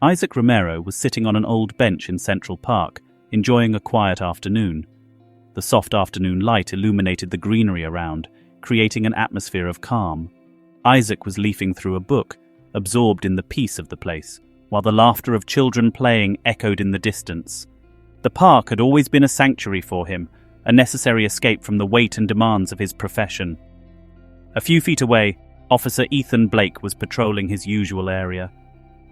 Isaac Romero was sitting on an old bench in Central Park, enjoying a quiet afternoon. The soft afternoon light illuminated the greenery around, creating an atmosphere of calm. Isaac was leafing through a book, absorbed in the peace of the place, while the laughter of children playing echoed in the distance. The park had always been a sanctuary for him, a necessary escape from the weight and demands of his profession. A few feet away, Officer Ethan Blake was patrolling his usual area.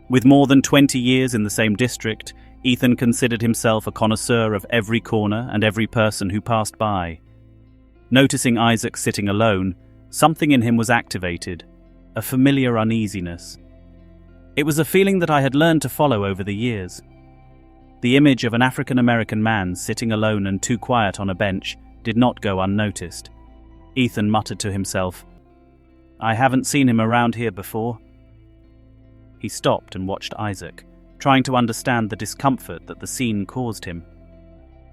With more than 20 years in the same district, Ethan considered himself a connoisseur of every corner and every person who passed by. Noticing Isaac sitting alone, something in him was activated, a familiar uneasiness. It was a feeling that I had learned to follow over the years. The image of an African-American man sitting alone and too quiet on a bench did not go unnoticed. Ethan muttered to himself, "I haven't seen him around here before." He stopped and watched Isaac, trying to understand the discomfort that the scene caused him.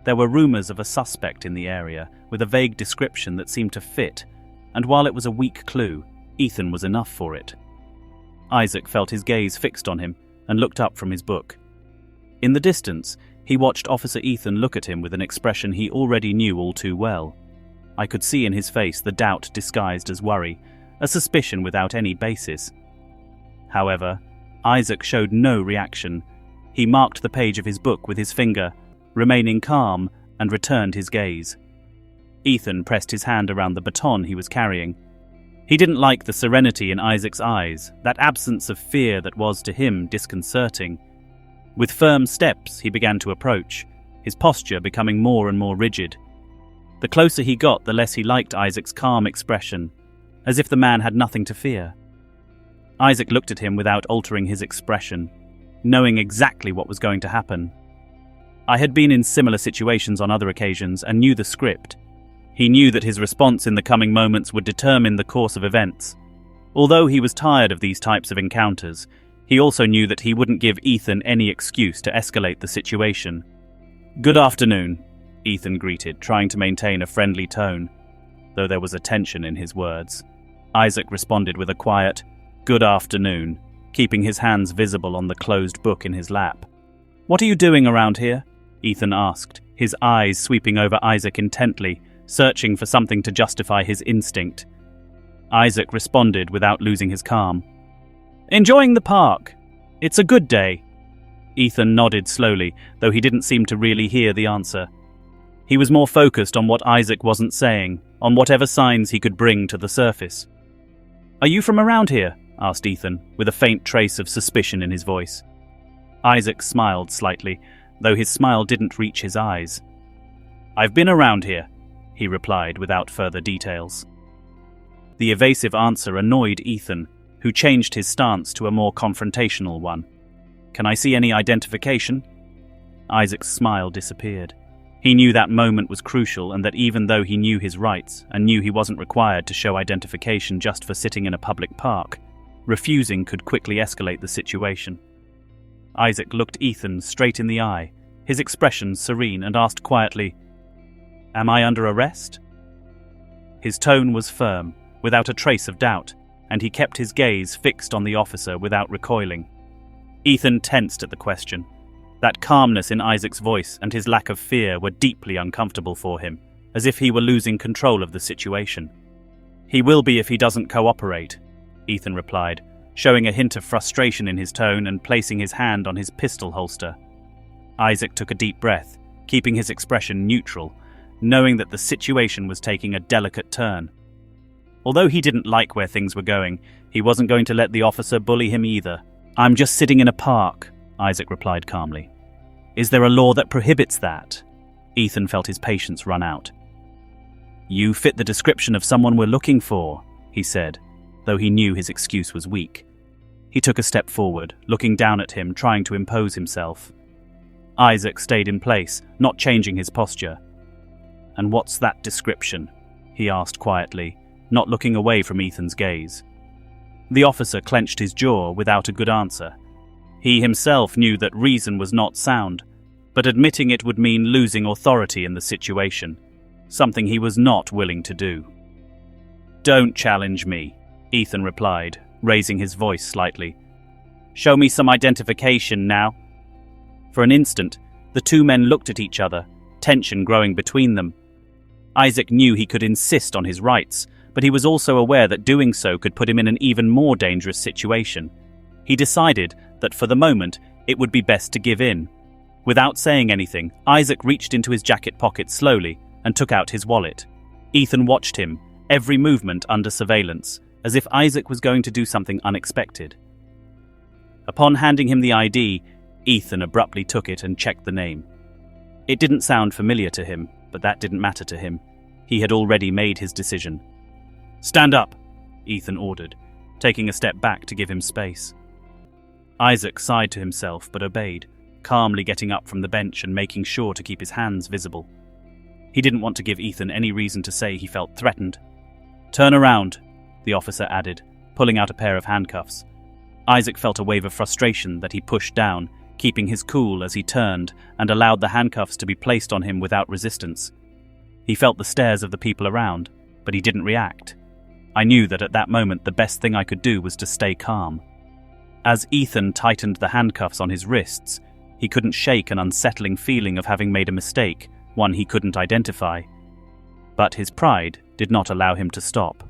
There were rumors of a suspect in the area, with a vague description that seemed to fit, and while it was a weak clue, Ethan was enough for it. Isaac felt his gaze fixed on him and looked up from his book. In the distance, he watched Officer Ethan look at him with an expression he already knew all too well. I could see in his face the doubt disguised as worry, a suspicion without any basis. However, Isaac showed no reaction. He marked the page of his book with his finger, remaining calm, and returned his gaze. Ethan pressed his hand around the baton he was carrying. He didn't like the serenity in Isaac's eyes, that absence of fear that was to him disconcerting. With firm steps, he began to approach, his posture becoming more and more rigid. The closer he got, the less he liked Isaac's calm expression, as if the man had nothing to fear. Isaac looked at him without altering his expression, knowing exactly what was going to happen. I had been in similar situations on other occasions and knew the script. He knew that his response in the coming moments would determine the course of events. Although he was tired of these types of encounters, he also knew that he wouldn't give Ethan any excuse to escalate the situation. "Good afternoon," Ethan greeted, trying to maintain a friendly tone, though there was a tension in his words. Isaac responded with a quiet, "Good afternoon," keeping his hands visible on the closed book in his lap. "What are you doing around here?" Ethan asked, his eyes sweeping over Isaac intently, searching for something to justify his instinct. Isaac responded without losing his calm. "Enjoying the park. It's a good day." Ethan nodded slowly, though he didn't seem to really hear the answer. He was more focused on what Isaac wasn't saying, on whatever signs he could bring to the surface. "Are you from around here?" asked Ethan, with a faint trace of suspicion in his voice. Isaac smiled slightly, though his smile didn't reach his eyes. "I've been around here," he replied without further details. The evasive answer annoyed Ethan, who changed his stance to a more confrontational one. "Can I see any identification?" Isaac's smile disappeared. He knew that moment was crucial and that even though he knew his rights and knew he wasn't required to show identification just for sitting in a public park, refusing could quickly escalate the situation. Isaac looked Ethan straight in the eye, his expression serene, and asked quietly, "Am I under arrest?" His tone was firm, without a trace of doubt, and he kept his gaze fixed on the officer without recoiling. Ethan tensed at the question. That calmness in Isaac's voice and his lack of fear were deeply uncomfortable for him, as if he were losing control of the situation. "He will be if he doesn't cooperate," Ethan replied, showing a hint of frustration in his tone and placing his hand on his pistol holster. Isaac took a deep breath, keeping his expression neutral, knowing that the situation was taking a delicate turn. Although he didn't like where things were going, he wasn't going to let the officer bully him either. "I'm just sitting in a park," Isaac replied calmly. "Is there a law that prohibits that?" Ethan felt his patience run out. "You fit the description of someone we're looking for," he said, though he knew his excuse was weak. He took a step forward, looking down at him, trying to impose himself. Isaac stayed in place, not changing his posture. "And what's that description?" he asked quietly, not looking away from Ethan's gaze. The officer clenched his jaw without a good answer. He himself knew that reason was not sound, but admitting it would mean losing authority in the situation, something he was not willing to do. "Don't challenge me," Ethan replied, raising his voice slightly. Show me some identification now." For an instant, the two men looked at each other, tension growing between them. Isaac knew he could insist on his rights, but he was also aware that doing so could put him in an even more dangerous situation. He decided that for the moment, it would be best to give in. Without saying anything, Isaac reached into his jacket pocket slowly and took out his wallet. Ethan watched him, every movement under surveillance, as if Isaac was going to do something unexpected. Upon handing him the ID, Ethan abruptly took it and checked the name. It didn't sound familiar to him, but that didn't matter to him. He had already made his decision. "Stand up," Ethan ordered, taking a step back to give him space. Isaac sighed to himself but obeyed, calmly getting up from the bench and making sure to keep his hands visible. He didn't want to give Ethan any reason to say he felt threatened. "Turn around," the officer added, pulling out a pair of handcuffs. Isaac felt a wave of frustration that he pushed down, keeping his cool as he turned and allowed the handcuffs to be placed on him without resistance. He felt the stares of the people around, but he didn't react. I knew that at that moment the best thing I could do was to stay calm. As Ethan tightened the handcuffs on his wrists, he couldn't shake an unsettling feeling of having made a mistake, one he couldn't identify. But his pride did not allow him to stop.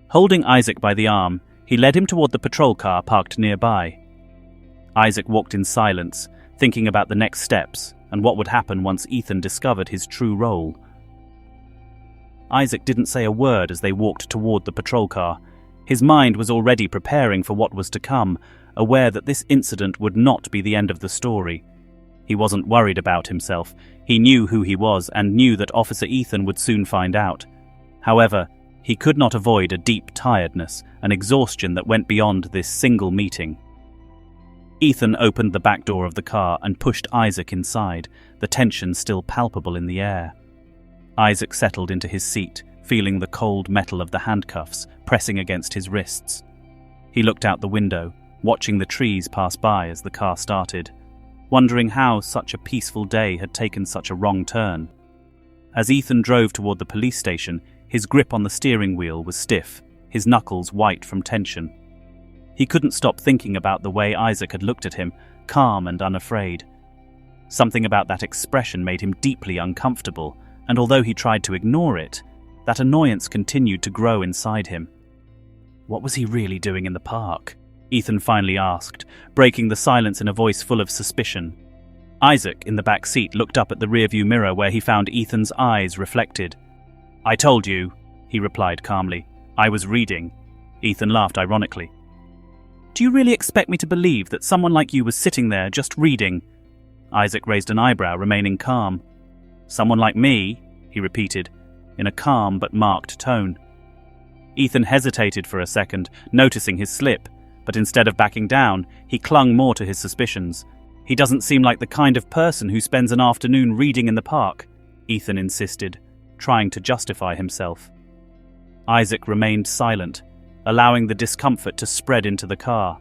Holding Isaac by the arm, he led him toward the patrol car parked nearby. Isaac walked in silence, thinking about the next steps and what would happen once Ethan discovered his true role. Isaac didn't say a word as they walked toward the patrol car. His mind was already preparing for what was to come, aware that this incident would not be the end of the story. He wasn't worried about himself. He knew who he was and knew that Officer Ethan would soon find out. However, he could not avoid a deep tiredness, an exhaustion that went beyond this single meeting. Ethan opened the back door of the car and pushed Isaac inside, the tension still palpable in the air. Isaac settled into his seat, feeling the cold metal of the handcuffs pressing against his wrists. He looked out the window, watching the trees pass by as the car started, wondering how such a peaceful day had taken such a wrong turn. As Ethan drove toward the police station, his grip on the steering wheel was stiff, his knuckles white from tension. He couldn't stop thinking about the way Isaac had looked at him, calm and unafraid. Something about that expression made him deeply uncomfortable, and although he tried to ignore it, that annoyance continued to grow inside him. What was he really doing in the park? Ethan finally asked, breaking the silence in a voice full of suspicion. Isaac, in the back seat, looked up at the rearview mirror where he found Ethan's eyes reflected. "I told you," he replied calmly. "I was reading." Ethan laughed ironically. "Do you really expect me to believe that someone like you was sitting there just reading?" Isaac raised an eyebrow, remaining calm. "Someone like me?" he repeated, in a calm but marked tone. Ethan hesitated for a second, noticing his slip, but instead of backing down, he clung more to his suspicions. "He doesn't seem like the kind of person who spends an afternoon reading in the park," Ethan insisted, trying to justify himself. Isaac remained silent, allowing the discomfort to spread into the car.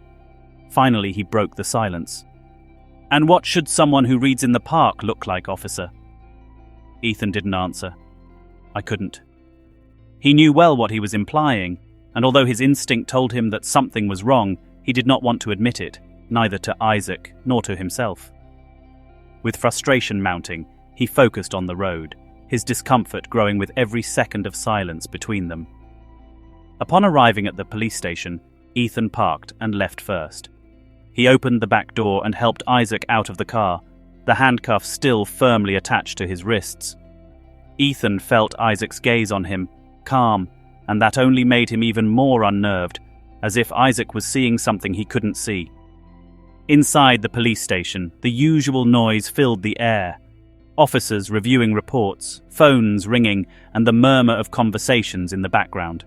Finally, he broke the silence. "And what should someone who reads in the park look like, officer?" Ethan didn't answer. "I couldn't." He knew well what he was implying, and although his instinct told him that something was wrong, he did not want to admit it, neither to Isaac nor to himself. With frustration mounting, he focused on the road, his discomfort growing with every second of silence between them. Upon arriving at the police station, Ethan parked and left first. He opened the back door and helped Isaac out of the car, the handcuffs still firmly attached to his wrists. Ethan felt Isaac's gaze on him, calm, and that only made him even more unnerved, as if Isaac was seeing something he couldn't see. Inside the police station, the usual noise filled the air. Officers reviewing reports, phones ringing, and the murmur of conversations in the background.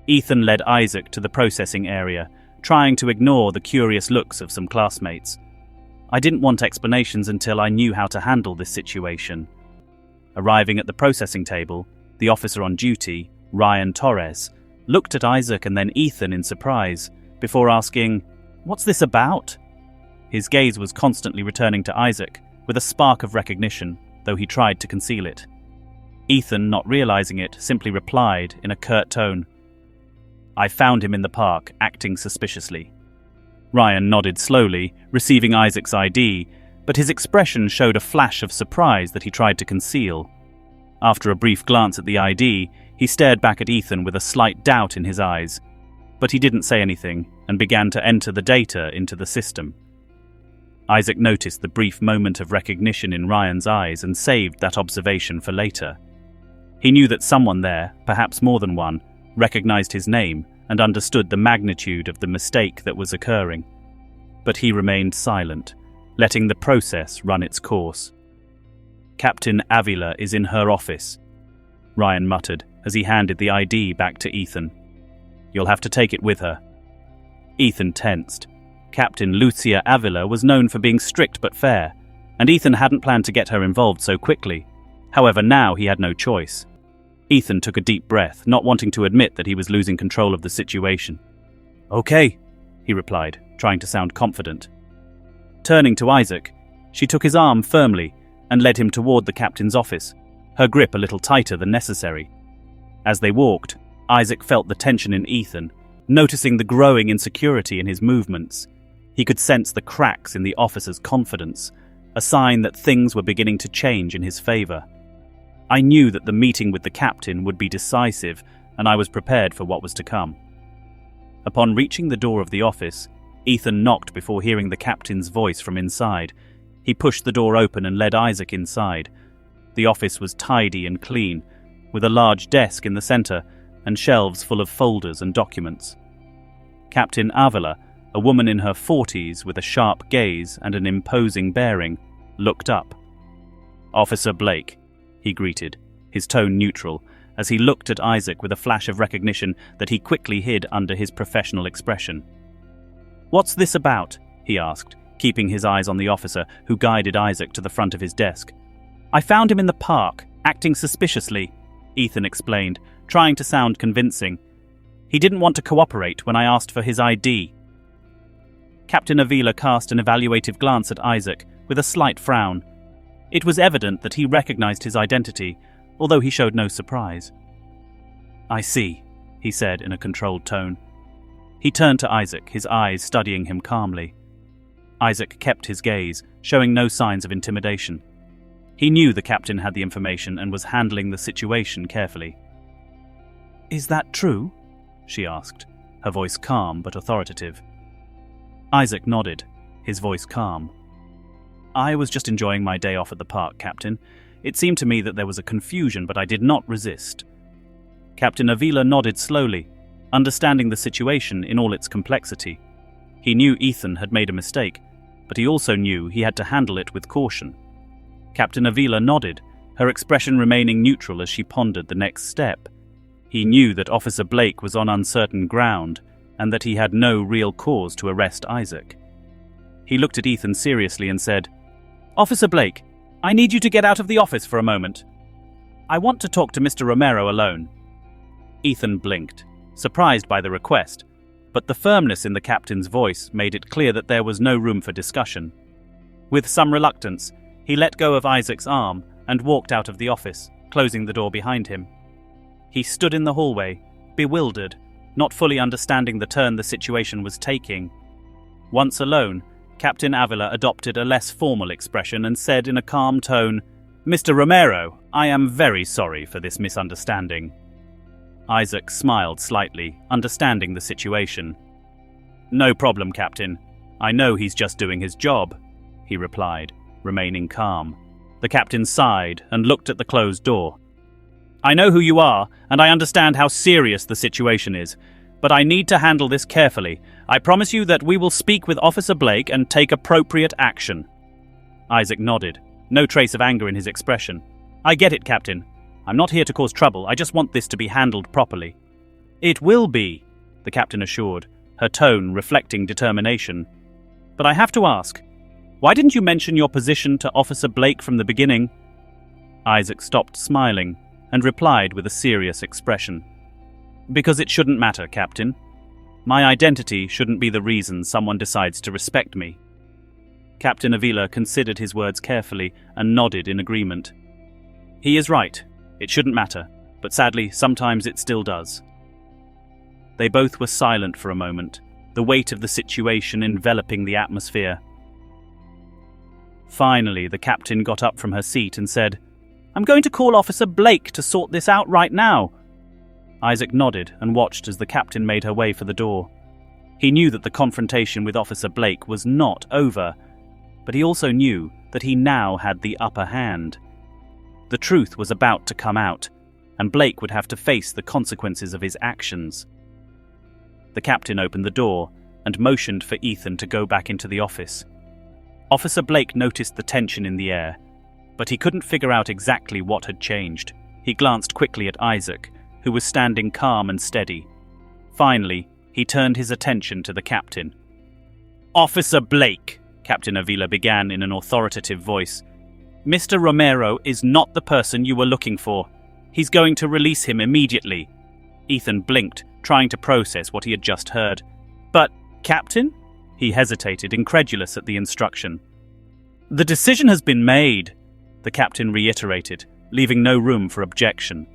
Ethan led Isaac to the processing area, trying to ignore the curious looks of some classmates. I didn't want explanations until I knew how to handle this situation. Arriving at the processing table, the officer on duty, Ryan Torres, looked at Isaac and then Ethan in surprise, before asking, "What's this about?" His gaze was constantly returning to Isaac, with a spark of recognition, though he tried to conceal it. Ethan, not realizing it, simply replied in a curt tone, "I found him in the park, acting suspiciously." Ryan nodded slowly, receiving Isaac's ID, but his expression showed a flash of surprise that he tried to conceal. After a brief glance at the ID, he stared back at Ethan with a slight doubt in his eyes, but he didn't say anything and began to enter the data into the system. Isaac noticed the brief moment of recognition in Ryan's eyes and saved that observation for later. He knew that someone there, perhaps more than one, recognized his name and understood the magnitude of the mistake that was occurring. But he remained silent, letting the process run its course. "Captain Avila is in her office," Ryan muttered as he handed the ID back to Ethan. "You'll have to take it with her." Ethan tensed. Captain Lucia Avila was known for being strict but fair, and Ethan hadn't planned to get her involved so quickly. However, now he had no choice. Ethan took a deep breath, not wanting to admit that he was losing control of the situation. "Okay," he replied, trying to sound confident. Turning to Isaac, she took his arm firmly and led him toward the captain's office, her grip a little tighter than necessary. As they walked, Isaac felt the tension in Ethan, noticing the growing insecurity in his movements. He could sense the cracks in the officer's confidence, a sign that things were beginning to change in his favor. I knew that the meeting with the captain would be decisive, and I was prepared for what was to come. Upon reaching the door of the office, Ethan knocked before hearing the captain's voice from inside. He pushed the door open and led Isaac inside. The office was tidy and clean, with a large desk in the center and shelves full of folders and documents. Captain Avila, a woman in her 40s with a sharp gaze and an imposing bearing, looked up. "Officer Blake," he greeted, his tone neutral, as he looked at Isaac with a flash of recognition that he quickly hid under his professional expression. "What's this about?" he asked, keeping his eyes on the officer who guided Isaac to the front of his desk. "I found him in the park, acting suspiciously," Ethan explained, trying to sound convincing. "He didn't want to cooperate when I asked for his ID." Captain Avila cast an evaluative glance at Isaac with a slight frown. It was evident that he recognized his identity, although he showed no surprise. "I see," he said in a controlled tone. He turned to Isaac, his eyes studying him calmly. Isaac kept his gaze, showing no signs of intimidation. He knew the captain had the information and was handling the situation carefully. "Is that true?" she asked, her voice calm but authoritative. Isaac nodded, his voice calm. "I was just enjoying my day off at the park, Captain. It seemed to me that there was a confusion, but I did not resist." Captain Avila nodded slowly, understanding the situation in all its complexity. He knew Ethan had made a mistake, but he also knew he had to handle it with caution. Captain Avila nodded, her expression remaining neutral as she pondered the next step. He knew that Officer Blake was on uncertain ground, and that he had no real cause to arrest Isaac. He looked at Ethan seriously and said, "Officer Blake, I need you to get out of the office for a moment. I want to talk to Mr. Romero alone." Ethan blinked, surprised by the request, but the firmness in the captain's voice made it clear that there was no room for discussion. With some reluctance, he let go of Isaac's arm and walked out of the office, closing the door behind him. He stood in the hallway, bewildered, not fully understanding the turn the situation was taking. Once alone, Captain Avila adopted a less formal expression and said in a calm tone, "Mr. Romero, I am very sorry for this misunderstanding." Isaac smiled slightly, understanding the situation. "No problem, Captain. I know he's just doing his job," he replied, remaining calm. The captain sighed and looked at the closed door. "I know who you are, and I understand how serious the situation is, but I need to handle this carefully. I promise you that we will speak with Officer Blake and take appropriate action." Isaac nodded, no trace of anger in his expression. "I get it, Captain. I'm not here to cause trouble. I just want this to be handled properly." "It will be," the captain assured, her tone reflecting determination. "But I have to ask, why didn't you mention your position to Officer Blake from the beginning?" Isaac stopped smiling and replied with a serious expression. "Because it shouldn't matter, Captain. My identity shouldn't be the reason someone decides to respect me." Captain Avila considered his words carefully and nodded in agreement. "He is right. It shouldn't matter, but sadly, sometimes it still does." They both were silent for a moment, the weight of the situation enveloping the atmosphere. Finally, the captain got up from her seat and said, "I'm going to call Officer Blake to sort this out right now." Isaac nodded and watched as the captain made her way for the door. He knew that the confrontation with Officer Blake was not over, but he also knew that he now had the upper hand. The truth was about to come out, and Blake would have to face the consequences of his actions. The captain opened the door and motioned for Ethan to go back into the office. Officer Blake noticed the tension in the air, but he couldn't figure out exactly what had changed. He glanced quickly at Isaac, who was standing calm and steady. Finally, he turned his attention to the captain. "Officer Blake," Captain Avila began in an authoritative voice, "Mr. Romero is not the person you were looking for. He's going to release him immediately." Ethan blinked, trying to process what he had just heard. "But, Captain?" He hesitated, incredulous at the instruction. "The decision has been made," the captain reiterated, leaving no room for objection.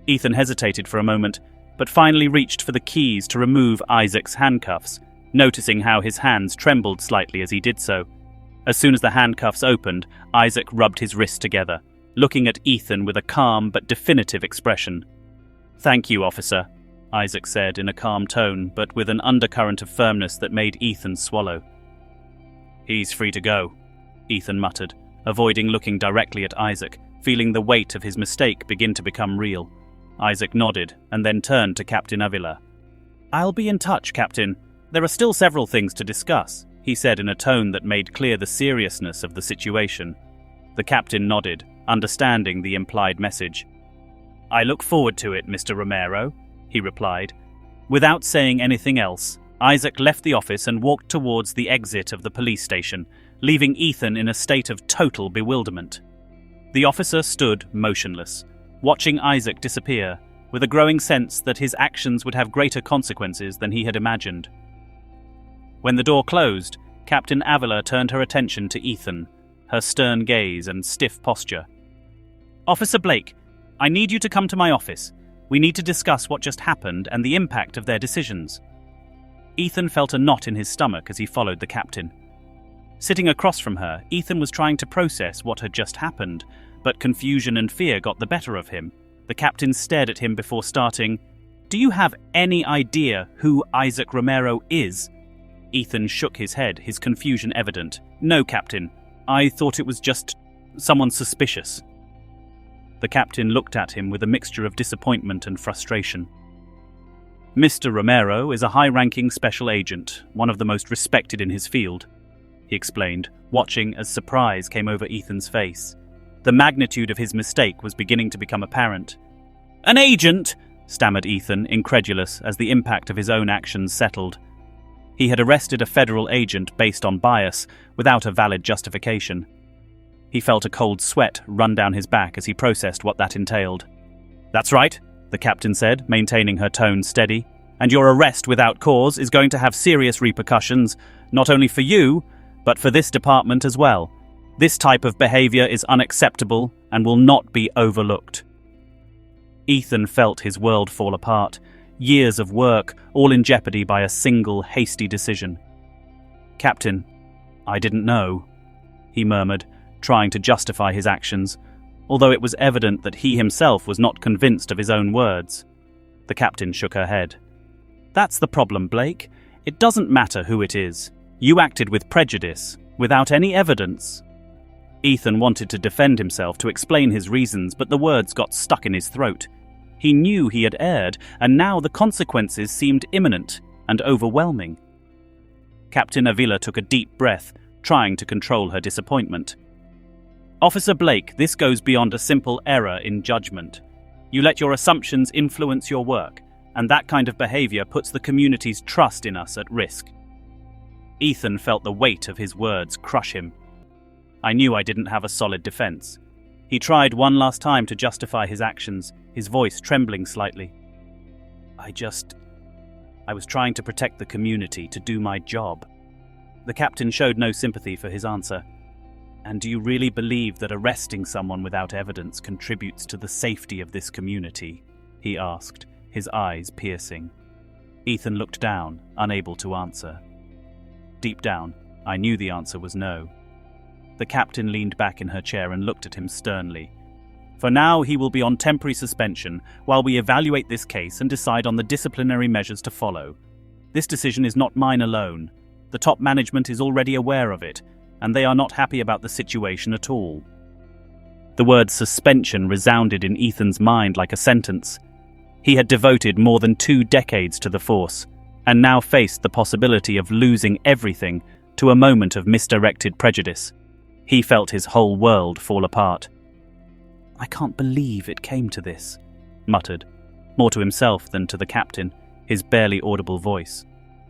Ethan hesitated for a moment, but finally reached for the keys to remove Isaac's handcuffs, noticing how his hands trembled slightly as he did so. As soon as the handcuffs opened, Isaac rubbed his wrists together, looking at Ethan with a calm but definitive expression. "Thank you, officer," Isaac said in a calm tone, but with an undercurrent of firmness that made Ethan swallow. "He's free to go," Ethan muttered, avoiding looking directly at Isaac, feeling the weight of his mistake begin to become real. Isaac nodded and then turned to Captain Avila. "I'll be in touch, Captain. There are still several things to discuss," he said in a tone that made clear the seriousness of the situation. The captain nodded, understanding the implied message. "I look forward to it, Mr. Romero," he replied. Without saying anything else, Isaac left the office and walked towards the exit of the police station, leaving Ethan in a state of total bewilderment. The officer stood motionless, watching Isaac disappear, with a growing sense that his actions would have greater consequences than he had imagined. When the door closed, Captain Avila turned her attention to Ethan, her stern gaze and stiff posture. "Officer Blake, I need you to come to my office. We need to discuss what just happened and the impact of their decisions." Ethan felt a knot in his stomach as he followed the captain. Sitting across from her, Ethan was trying to process what had just happened, but confusion and fear got the better of him. The captain stared at him before starting, "Do you have any idea who Isaac Romero is?" Ethan shook his head, his confusion evident. "No, Captain. I thought it was just someone suspicious." The captain looked at him with a mixture of disappointment and frustration. "Mr. Romero is a high-ranking special agent, one of the most respected in his field," he explained, watching as surprise came over Ethan's face. The magnitude of his mistake was beginning to become apparent. "An agent?" stammered Ethan, incredulous as the impact of his own actions settled. He had arrested a federal agent based on bias, without a valid justification. He felt a cold sweat run down his back as he processed what that entailed. "That's right," the captain said, maintaining her tone steady. "And your arrest without cause is going to have serious repercussions, not only for you, but for this department as well. This type of behavior is unacceptable and will not be overlooked." Ethan felt his world fall apart. Years of work, all in jeopardy by a single hasty decision. "Captain, I didn't know," he murmured, trying to justify his actions, although it was evident that he himself was not convinced of his own words. The captain shook her head. "That's the problem, Blake. It doesn't matter who it is. You acted with prejudice, without any evidence." Ethan wanted to defend himself, to explain his reasons, but the words got stuck in his throat. He knew he had erred, and now the consequences seemed imminent and overwhelming. Captain Avila took a deep breath, trying to control her disappointment. "Officer Blake, this goes beyond a simple error in judgment. You let your assumptions influence your work, and that kind of behavior puts the community's trust in us at risk." Ethan felt the weight of his words crush him. "I knew I didn't have a solid defense." He tried one last time to justify his actions, his voice trembling slightly. I was trying to protect the community, to do my job." The captain showed no sympathy for his answer. "And do you really believe that arresting someone without evidence contributes to the safety of this community?" he asked, his eyes piercing. Ethan looked down, unable to answer. Deep down, I knew the answer was no. The captain leaned back in her chair and looked at him sternly. For now, he will be on temporary suspension while we evaluate this case and decide on the disciplinary measures to follow. This decision is not mine alone. The top management is already aware of it, and they are not happy about the situation at all. The word suspension resounded in Ethan's mind like a sentence. He had devoted more than 2 decades to the force, and now faced the possibility of losing everything to a moment of misdirected prejudice. He felt his whole world fall apart. "I can't believe it came to this," muttered, more to himself than to the captain, his barely audible voice.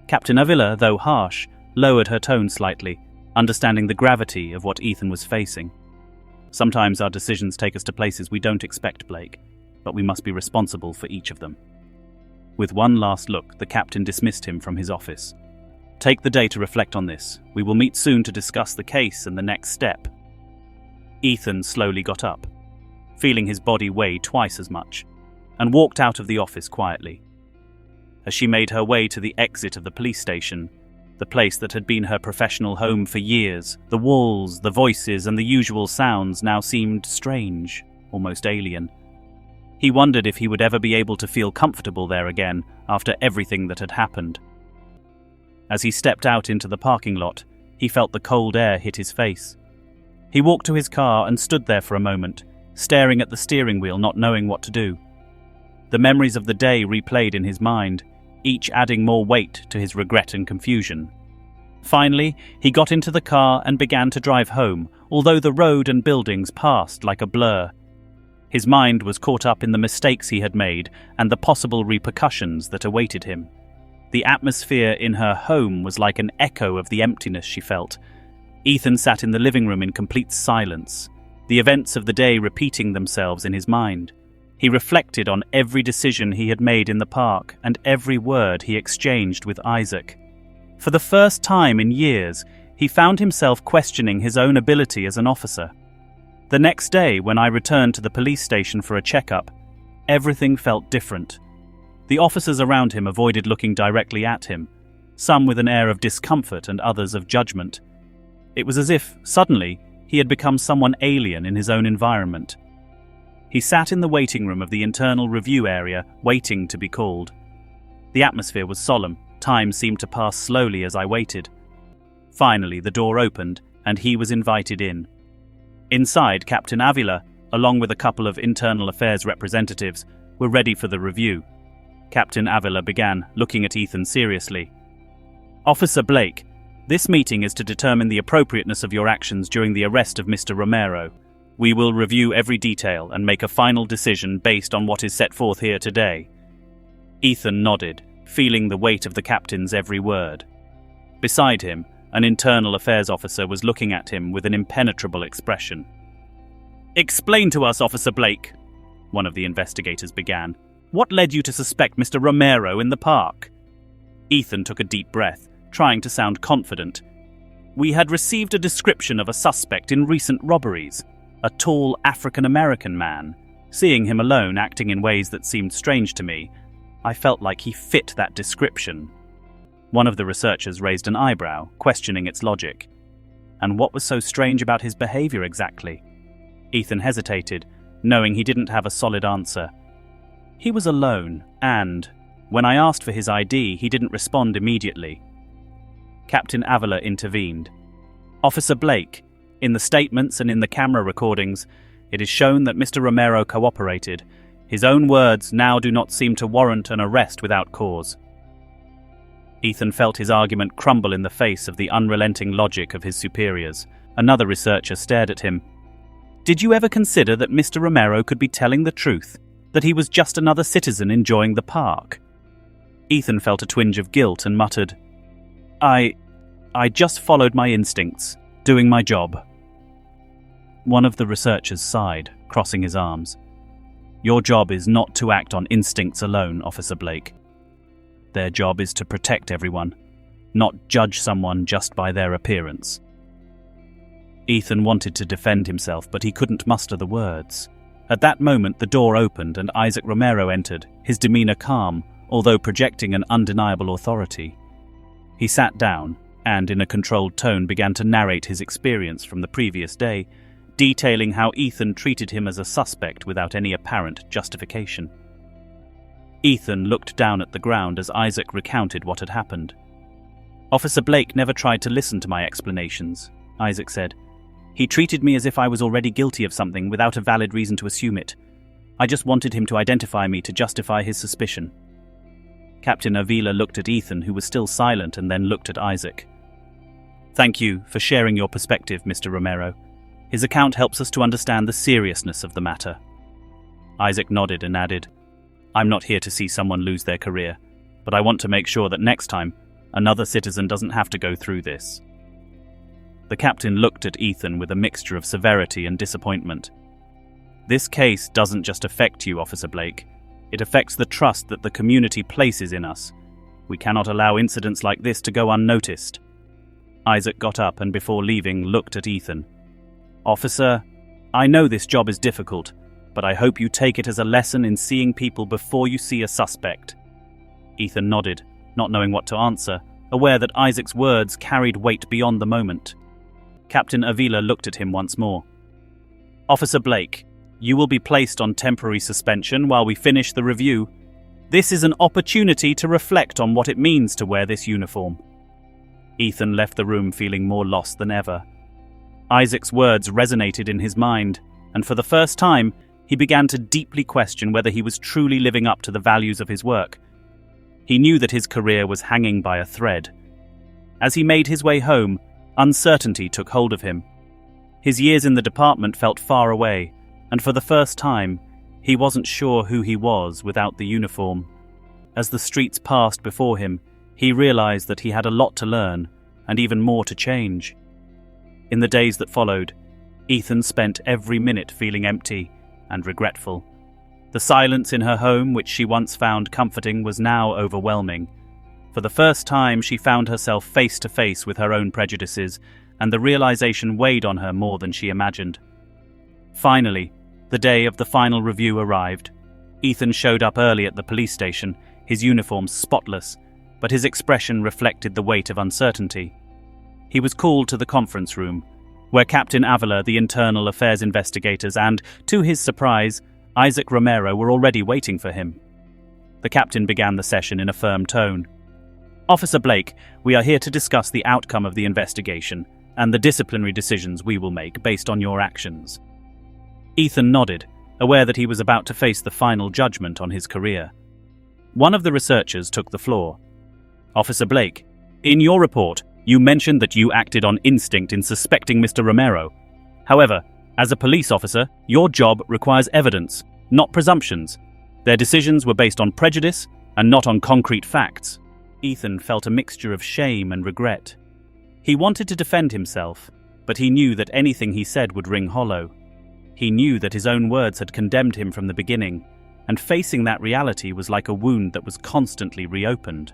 Captain Avila, though harsh, lowered her tone slightly, understanding the gravity of what Ethan was facing. "Sometimes our decisions take us to places we don't expect, Blake, but we must be responsible for each of them." With one last look, the captain dismissed him from his office. "Take the day to reflect on this. We will meet soon to discuss the case and the next step." Ethan slowly got up, feeling his body weigh twice as much, and walked out of the office quietly. As she made her way to the exit of the police station, the place that had been her professional home for years, the walls, the voices, and the usual sounds now seemed strange, almost alien. He wondered if he would ever be able to feel comfortable there again after everything that had happened. As he stepped out into the parking lot, he felt the cold air hit his face. He walked to his car and stood there for a moment, staring at the steering wheel, not knowing what to do. The memories of the day replayed in his mind, each adding more weight to his regret and confusion. Finally, he got into the car and began to drive home, although the road and buildings passed like a blur. His mind was caught up in the mistakes he had made and the possible repercussions that awaited him. The atmosphere in her home was like an echo of the emptiness she felt. Ethan sat in the living room in complete silence, the events of the day repeating themselves in his mind. He reflected on every decision he had made in the park and every word he exchanged with Isaac. For the first time in years, he found himself questioning his own ability as an officer. The next day, when I returned to the police station for a checkup, everything felt different. The officers around him avoided looking directly at him, some with an air of discomfort and others of judgment. It was as if, suddenly, he had become someone alien in his own environment. He sat in the waiting room of the internal review area, waiting to be called. The atmosphere was solemn. Time seemed to pass slowly as I waited. Finally, the door opened, and he was invited in. Inside, Captain Avila, along with a couple of internal affairs representatives, were ready for the review. Captain Avila began, looking at Ethan seriously. "Officer Blake, this meeting is to determine the appropriateness of your actions during the arrest of Mr. Romero. We will review every detail and make a final decision based on what is set forth here today." Ethan nodded, feeling the weight of the captain's every word. Beside him, an internal affairs officer was looking at him with an impenetrable expression. "Explain to us, Officer Blake," one of the investigators began. "What led you to suspect Mr. Romero in the park?" Ethan took a deep breath, trying to sound confident. "We had received a description of a suspect in recent robberies, a tall African-American man. Seeing him alone acting in ways that seemed strange to me, I felt like he fit that description." One of the researchers raised an eyebrow, questioning its logic. And what was so strange about his behavior exactly? Ethan hesitated, knowing he didn't have a solid answer. He was alone, and, when I asked for his ID, he didn't respond immediately. Captain Avila intervened. "Officer Blake, in the statements and in the camera recordings, it is shown that Mr. Romero cooperated. His own words now do not seem to warrant an arrest without cause." Ethan felt his argument crumble in the face of the unrelenting logic of his superiors. Another researcher stared at him. "Did you ever consider that Mr. Romero could be telling the truth, that he was just another citizen enjoying the park?" Ethan felt a twinge of guilt and muttered, I just followed my instincts, doing my job." One of the researchers sighed, crossing his arms. "Your job is not to act on instincts alone, Officer Blake. Their job is to protect everyone, not judge someone just by their appearance." Ethan wanted to defend himself, but he couldn't muster the words. At that moment, the door opened and Isaac Romero entered, his demeanor calm, although projecting an undeniable authority. He sat down and, in a controlled tone, began to narrate his experience from the previous day, detailing how Ethan treated him as a suspect without any apparent justification. Ethan looked down at the ground as Isaac recounted what had happened. "Officer Blake never tried to listen to my explanations," Isaac said. "He treated me as if I was already guilty of something without a valid reason to assume it. I just wanted him to identify me to justify his suspicion." Captain Avila looked at Ethan, who was still silent, and then looked at Isaac. "Thank you for sharing your perspective, Mr. Romero. His account helps us to understand the seriousness of the matter." Isaac nodded and added, "I'm not here to see someone lose their career, but I want to make sure that next time, another citizen doesn't have to go through this." The captain looked at Ethan with a mixture of severity and disappointment. "This case doesn't just affect you, Officer Blake. It affects the trust that the community places in us. We cannot allow incidents like this to go unnoticed." Isaac got up and, before leaving, looked at Ethan. "Officer, I know this job is difficult, but I hope you take it as a lesson in seeing people before you see a suspect." Ethan nodded, not knowing what to answer, aware that Isaac's words carried weight beyond the moment. Captain Avila looked at him once more. "Officer Blake, you will be placed on temporary suspension while we finish the review. This is an opportunity to reflect on what it means to wear this uniform." Ethan left the room feeling more lost than ever. Isaac's words resonated in his mind, and for the first time, he began to deeply question whether he was truly living up to the values of his work. He knew that his career was hanging by a thread. As he made his way home, uncertainty took hold of him. His years in the department felt far away, and for the first time, he wasn't sure who he was without the uniform. As the streets passed before him, he realized that he had a lot to learn, and even more to change. In the days that followed, Ethan spent every minute feeling empty and regretful. The silence in her home, which she once found comforting, was now overwhelming. For the first time, she found herself face to face with her own prejudices, and the realization weighed on her more than she imagined. Finally, the day of the final review arrived. Ethan showed up early at the police station, his uniform spotless, but his expression reflected the weight of uncertainty. He was called to the conference room, where Captain Avila, the internal affairs investigators, and, to his surprise, Isaac Romero were already waiting for him. The captain began the session in a firm tone. "Officer Blake, we are here to discuss the outcome of the investigation and the disciplinary decisions we will make based on your actions." Ethan nodded, aware that he was about to face the final judgment on his career. One of the researchers took the floor. "Officer Blake, in your report, you mentioned that you acted on instinct in suspecting Mr. Romero. However, as a police officer, your job requires evidence, not presumptions. Their decisions were based on prejudice and not on concrete facts." Ethan felt a mixture of shame and regret. He wanted to defend himself, but he knew that anything he said would ring hollow. He knew that his own words had condemned him from the beginning, and facing that reality was like a wound that was constantly reopened.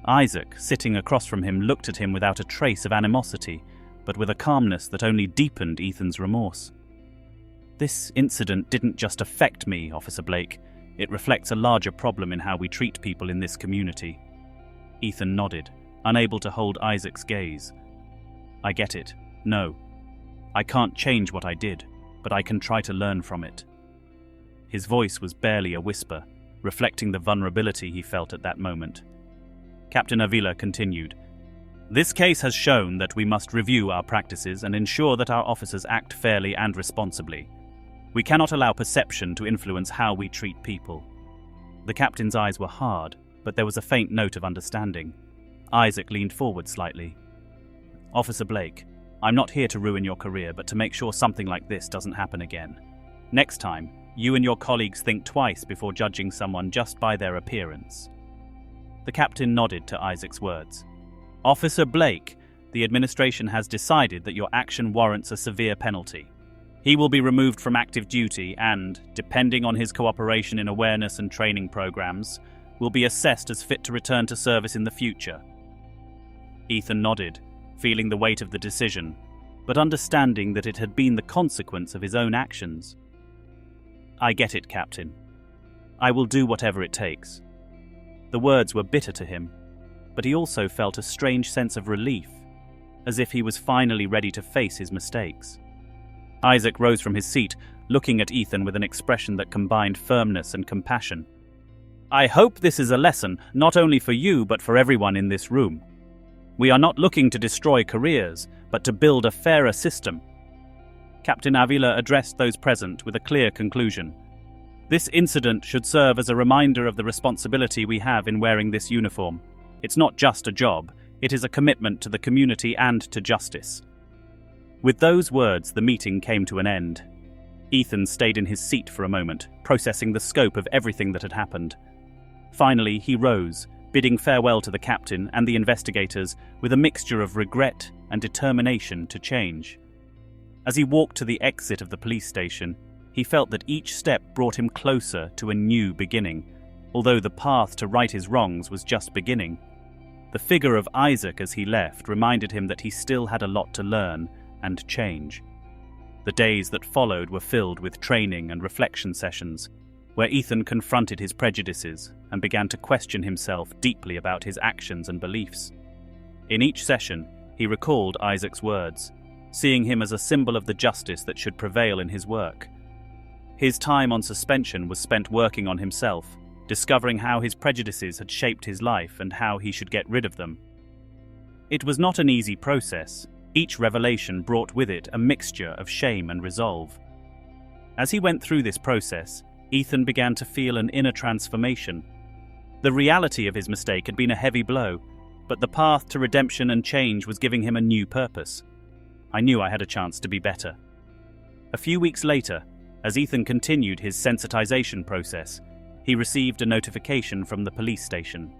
Isaac, sitting across from him, looked at him without a trace of animosity, but with a calmness that only deepened Ethan's remorse. "This incident didn't just affect me, Officer Blake. It reflects a larger problem in how we treat people in this community." Ethan nodded, unable to hold Isaac's gaze. "I get it. No. I can't change what I did, but I can try to learn from it." His voice was barely a whisper, reflecting the vulnerability he felt at that moment. Captain Avila continued, "This case has shown that we must review our practices and ensure that our officers act fairly and responsibly. We cannot allow perception to influence how we treat people." The captain's eyes were hard, but there was a faint note of understanding. Isaac leaned forward slightly. "Officer Blake, I'm not here to ruin your career, but to make sure something like this doesn't happen again. Next time, you and your colleagues think twice before judging someone just by their appearance." The captain nodded to Isaac's words. "Officer Blake, the administration has decided that your action warrants a severe penalty. He will be removed from active duty and, depending on his cooperation in awareness and training programs, will be assessed as fit to return to service in the future." Ethan nodded, feeling the weight of the decision, but understanding that it had been the consequence of his own actions. "I get it, Captain. I will do whatever it takes." The words were bitter to him, but he also felt a strange sense of relief, as if he was finally ready to face his mistakes. Isaac rose from his seat, looking at Ethan with an expression that combined firmness and compassion. "I hope this is a lesson, not only for you but for everyone in this room. We are not looking to destroy careers, but to build a fairer system." Captain Avila addressed those present with a clear conclusion. "This incident should serve as a reminder of the responsibility we have in wearing this uniform. It's not just a job, it is a commitment to the community and to justice." With those words, the meeting came to an end. Ethan stayed in his seat for a moment, processing the scope of everything that had happened. Finally, he rose, bidding farewell to the captain and the investigators with a mixture of regret and determination to change. As he walked to the exit of the police station, he felt that each step brought him closer to a new beginning, although the path to right his wrongs was just beginning. The figure of Isaac as he left reminded him that he still had a lot to learn and change. The days that followed were filled with training and reflection sessions, where Ethan confronted his prejudices and began to question himself deeply about his actions and beliefs. In each session, he recalled Isaac's words, seeing him as a symbol of the justice that should prevail in his work. His time on suspension was spent working on himself, discovering how his prejudices had shaped his life and how he should get rid of them. It was not an easy process. Each revelation brought with it a mixture of shame and resolve. As he went through this process, Ethan began to feel an inner transformation. The reality of his mistake had been a heavy blow, but the path to redemption and change was giving him a new purpose. "I knew I had a chance to be better." A few weeks later, as Ethan continued his sensitization process, he received a notification from the police station.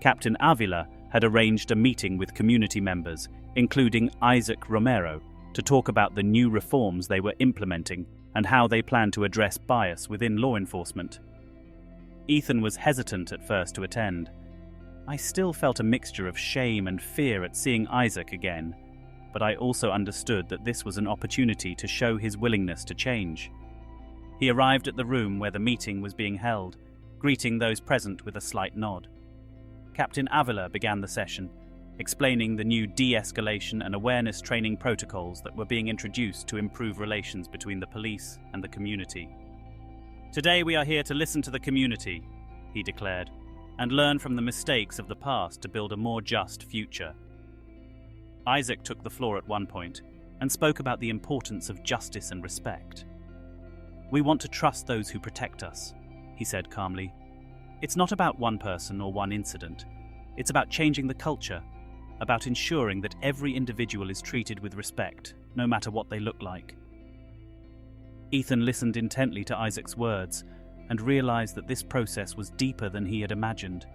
Captain Avila had arranged a meeting with community members, including Isaac Romero, to talk about the new reforms they were implementing and how they plan to address bias within law enforcement. Ethan was hesitant at first to attend. "I still felt a mixture of shame and fear at seeing Isaac again, but I also understood that this was an opportunity to show his willingness to change." He arrived at the room where the meeting was being held, greeting those present with a slight nod. Captain Avila began the session, explaining the new de-escalation and awareness training protocols that were being introduced to improve relations between the police and the community. "Today we are here to listen to the community," he declared, "and learn from the mistakes of the past to build a more just future." Isaac took the floor at one point and spoke about the importance of justice and respect. "We want to trust those who protect us," he said calmly. "It's not about one person or one incident. It's about changing the culture, about ensuring that every individual is treated with respect, no matter what they look like." Ethan listened intently to Isaac's words and realized that this process was deeper than he had imagined.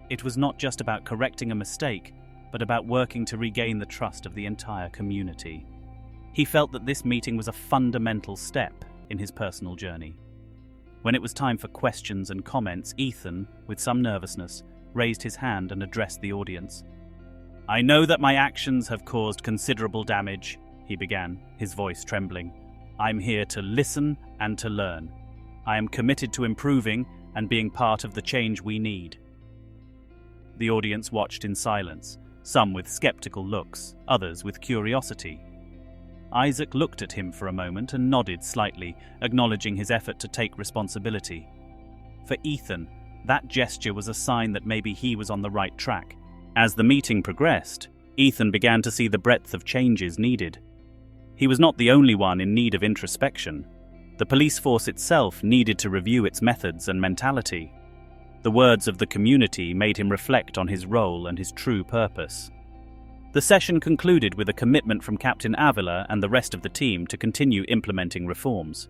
It was not just about correcting a mistake, but about working to regain the trust of the entire community. He felt that this meeting was a fundamental step in his personal journey. When it was time for questions and comments, Ethan, with some nervousness, raised his hand and addressed the audience. "I know that my actions have caused considerable damage," he began, his voice trembling. "I'm here to listen and to learn. I am committed to improving and being part of the change we need." The audience watched in silence, some with skeptical looks, others with curiosity. Isaac looked at him for a moment and nodded slightly, acknowledging his effort to take responsibility. For Ethan, that gesture was a sign that maybe he was on the right track. As the meeting progressed, Ethan began to see the breadth of changes needed. He was not the only one in need of introspection. The police force itself needed to review its methods and mentality. The words of the community made him reflect on his role and his true purpose. The session concluded with a commitment from Captain Avila and the rest of the team to continue implementing reforms.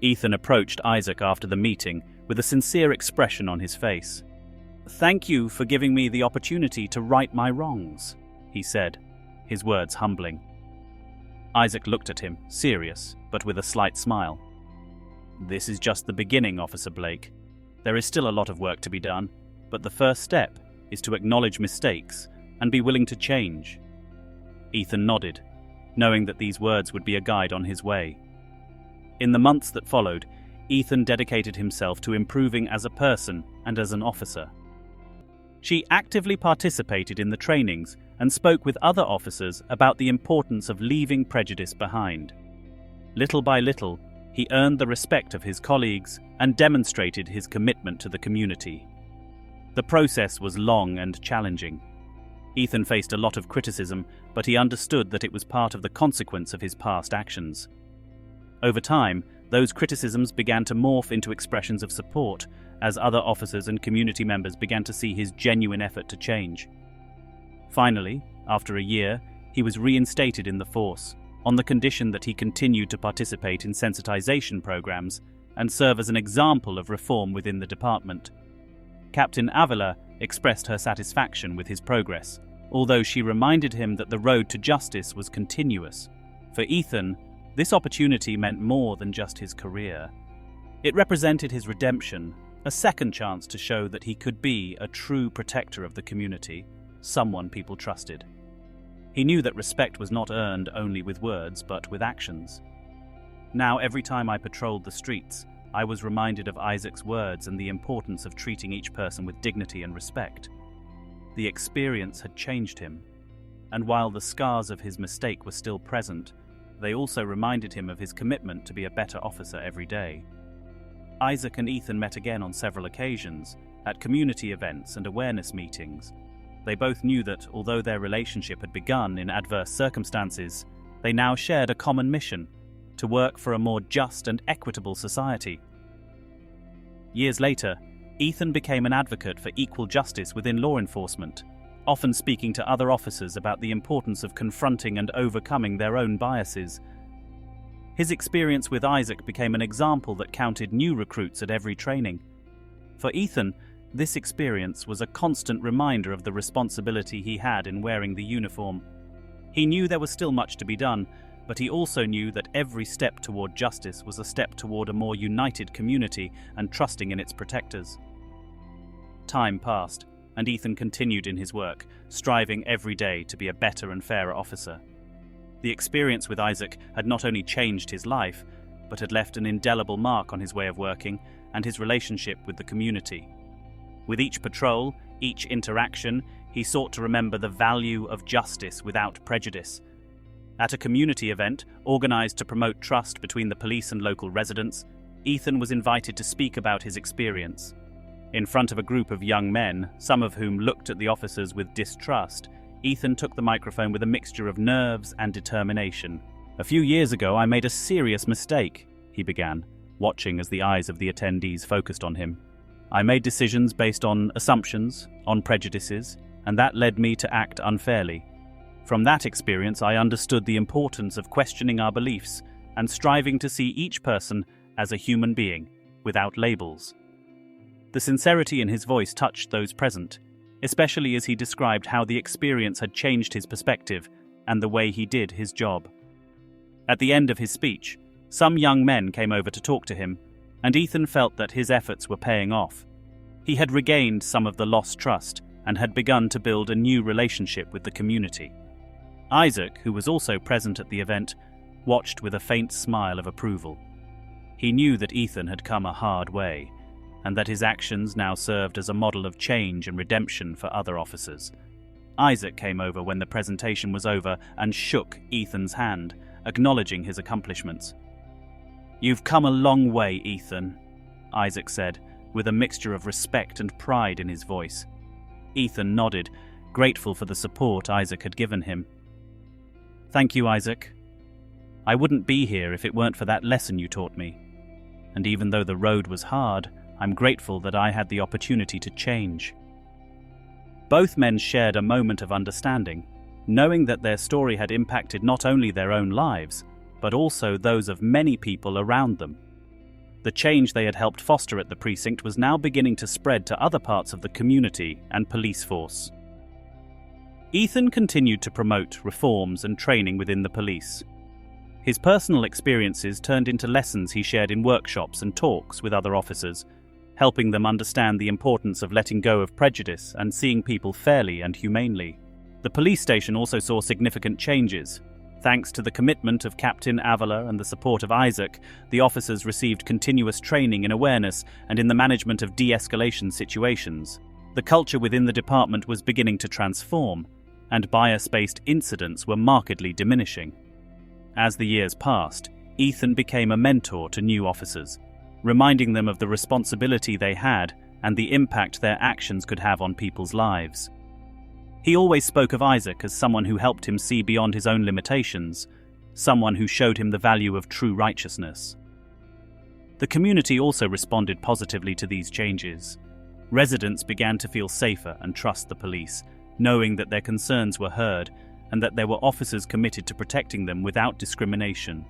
Ethan approached Isaac after the meeting with a sincere expression on his face. "Thank you for giving me the opportunity to right my wrongs," he said, his words humbling. Isaac looked at him, serious, but with a slight smile. "This is just the beginning, Officer Blake. There is still a lot of work to be done, but the first step is to acknowledge mistakes and be willing to change." Ethan nodded, knowing that these words would be a guide on his way. In the months that followed, Ethan dedicated himself to improving as a person and as an officer. She actively participated in the trainings and spoke with other officers about the importance of leaving prejudice behind. Little by little, he earned the respect of his colleagues and demonstrated his commitment to the community. The process was long and challenging. Ethan faced a lot of criticism, but he understood that it was part of the consequence of his past actions. Over time, those criticisms began to morph into expressions of support as other officers and community members began to see his genuine effort to change. Finally, after a year, he was reinstated in the force, on the condition that he continued to participate in sensitization programs and serve as an example of reform within the department. Captain Avila expressed her satisfaction with his progress, although she reminded him that the road to justice was continuous. For Ethan, this opportunity meant more than just his career. It represented his redemption, a second chance to show that he could be a true protector of the community, someone people trusted. He knew that respect was not earned only with words, but with actions. Now, every time I patrolled the streets, I was reminded of Isaac's words and the importance of treating each person with dignity and respect. The experience had changed him, and while the scars of his mistake were still present, they also reminded him of his commitment to be a better officer every day. Isaac and Ethan met again on several occasions, at community events and awareness meetings. They both knew that, although their relationship had begun in adverse circumstances, they now shared a common mission: to work for a more just and equitable society. Years later, Ethan became an advocate for equal justice within law enforcement, often speaking to other officers about the importance of confronting and overcoming their own biases. His experience with Isaac became an example that counted new recruits at every training. For Ethan, this experience was a constant reminder of the responsibility he had in wearing the uniform. He knew there was still much to be done, but he also knew that every step toward justice was a step toward a more united community and trusting in its protectors. Time passed, and Ethan continued in his work, striving every day to be a better and fairer officer. The experience with Isaac had not only changed his life, but had left an indelible mark on his way of working and his relationship with the community. With each patrol, each interaction, he sought to remember the value of justice without prejudice. At a community event, organized to promote trust between the police and local residents, Ethan was invited to speak about his experience. In front of a group of young men, some of whom looked at the officers with distrust, Ethan took the microphone with a mixture of nerves and determination. "A few years ago, I made a serious mistake," he began, watching as the eyes of the attendees focused on him. "I made decisions based on assumptions, on prejudices, and that led me to act unfairly. From that experience, I understood the importance of questioning our beliefs and striving to see each person as a human being, without labels." The sincerity in his voice touched those present, especially as he described how the experience had changed his perspective and the way he did his job. At the end of his speech, some young men came over to talk to him, and Ethan felt that his efforts were paying off. He had regained some of the lost trust and had begun to build a new relationship with the community. Isaac, who was also present at the event, watched with a faint smile of approval. He knew that Ethan had come a hard way, and that his actions now served as a model of change and redemption for other officers. Isaac came over when the presentation was over and shook Ethan's hand, acknowledging his accomplishments. "You've come a long way, Ethan," Isaac said, with a mixture of respect and pride in his voice. Ethan nodded, grateful for the support Isaac had given him. "Thank you, Isaac. I wouldn't be here if it weren't for that lesson you taught me. And even though the road was hard, I'm grateful that I had the opportunity to change." Both men shared a moment of understanding, knowing that their story had impacted not only their own lives, but also those of many people around them. The change they had helped foster at the precinct was now beginning to spread to other parts of the community and police force. Ethan continued to promote reforms and training within the police. His personal experiences turned into lessons he shared in workshops and talks with other officers, helping them understand the importance of letting go of prejudice and seeing people fairly and humanely. The police station also saw significant changes. Thanks to the commitment of Captain Avila and the support of Isaac, the officers received continuous training in awareness and in the management of de-escalation situations. The culture within the department was beginning to transform, and bias-based incidents were markedly diminishing. As the years passed, Ethan became a mentor to new officers, reminding them of the responsibility they had and the impact their actions could have on people's lives. He always spoke of Isaac as someone who helped him see beyond his own limitations, someone who showed him the value of true righteousness. The community also responded positively to these changes. Residents began to feel safer and trust the police, knowing that their concerns were heard and that there were officers committed to protecting them without discrimination.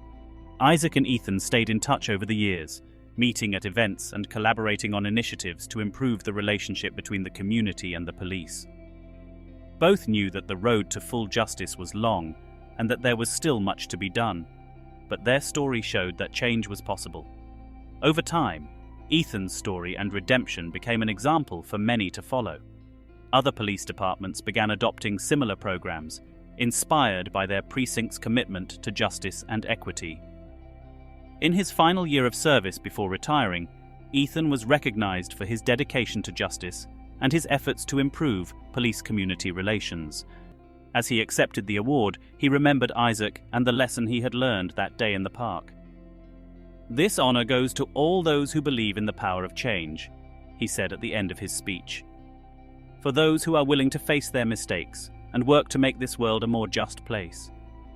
Isaac and Ethan stayed in touch over the years, meeting at events and collaborating on initiatives to improve the relationship between the community and the police. Both knew that the road to full justice was long and that there was still much to be done, but their story showed that change was possible. Over time, Ethan's story and redemption became an example for many to follow. Other police departments began adopting similar programs, inspired by their precinct's commitment to justice and equity. In his final year of service before retiring, Ethan was recognized for his dedication to justice and his efforts to improve police-community relations. As he accepted the award, he remembered Isaac and the lesson he had learned that day in the park. "This honor goes to all those who believe in the power of change," he said at the end of his speech. "For those who are willing to face their mistakes and work to make this world a more just place.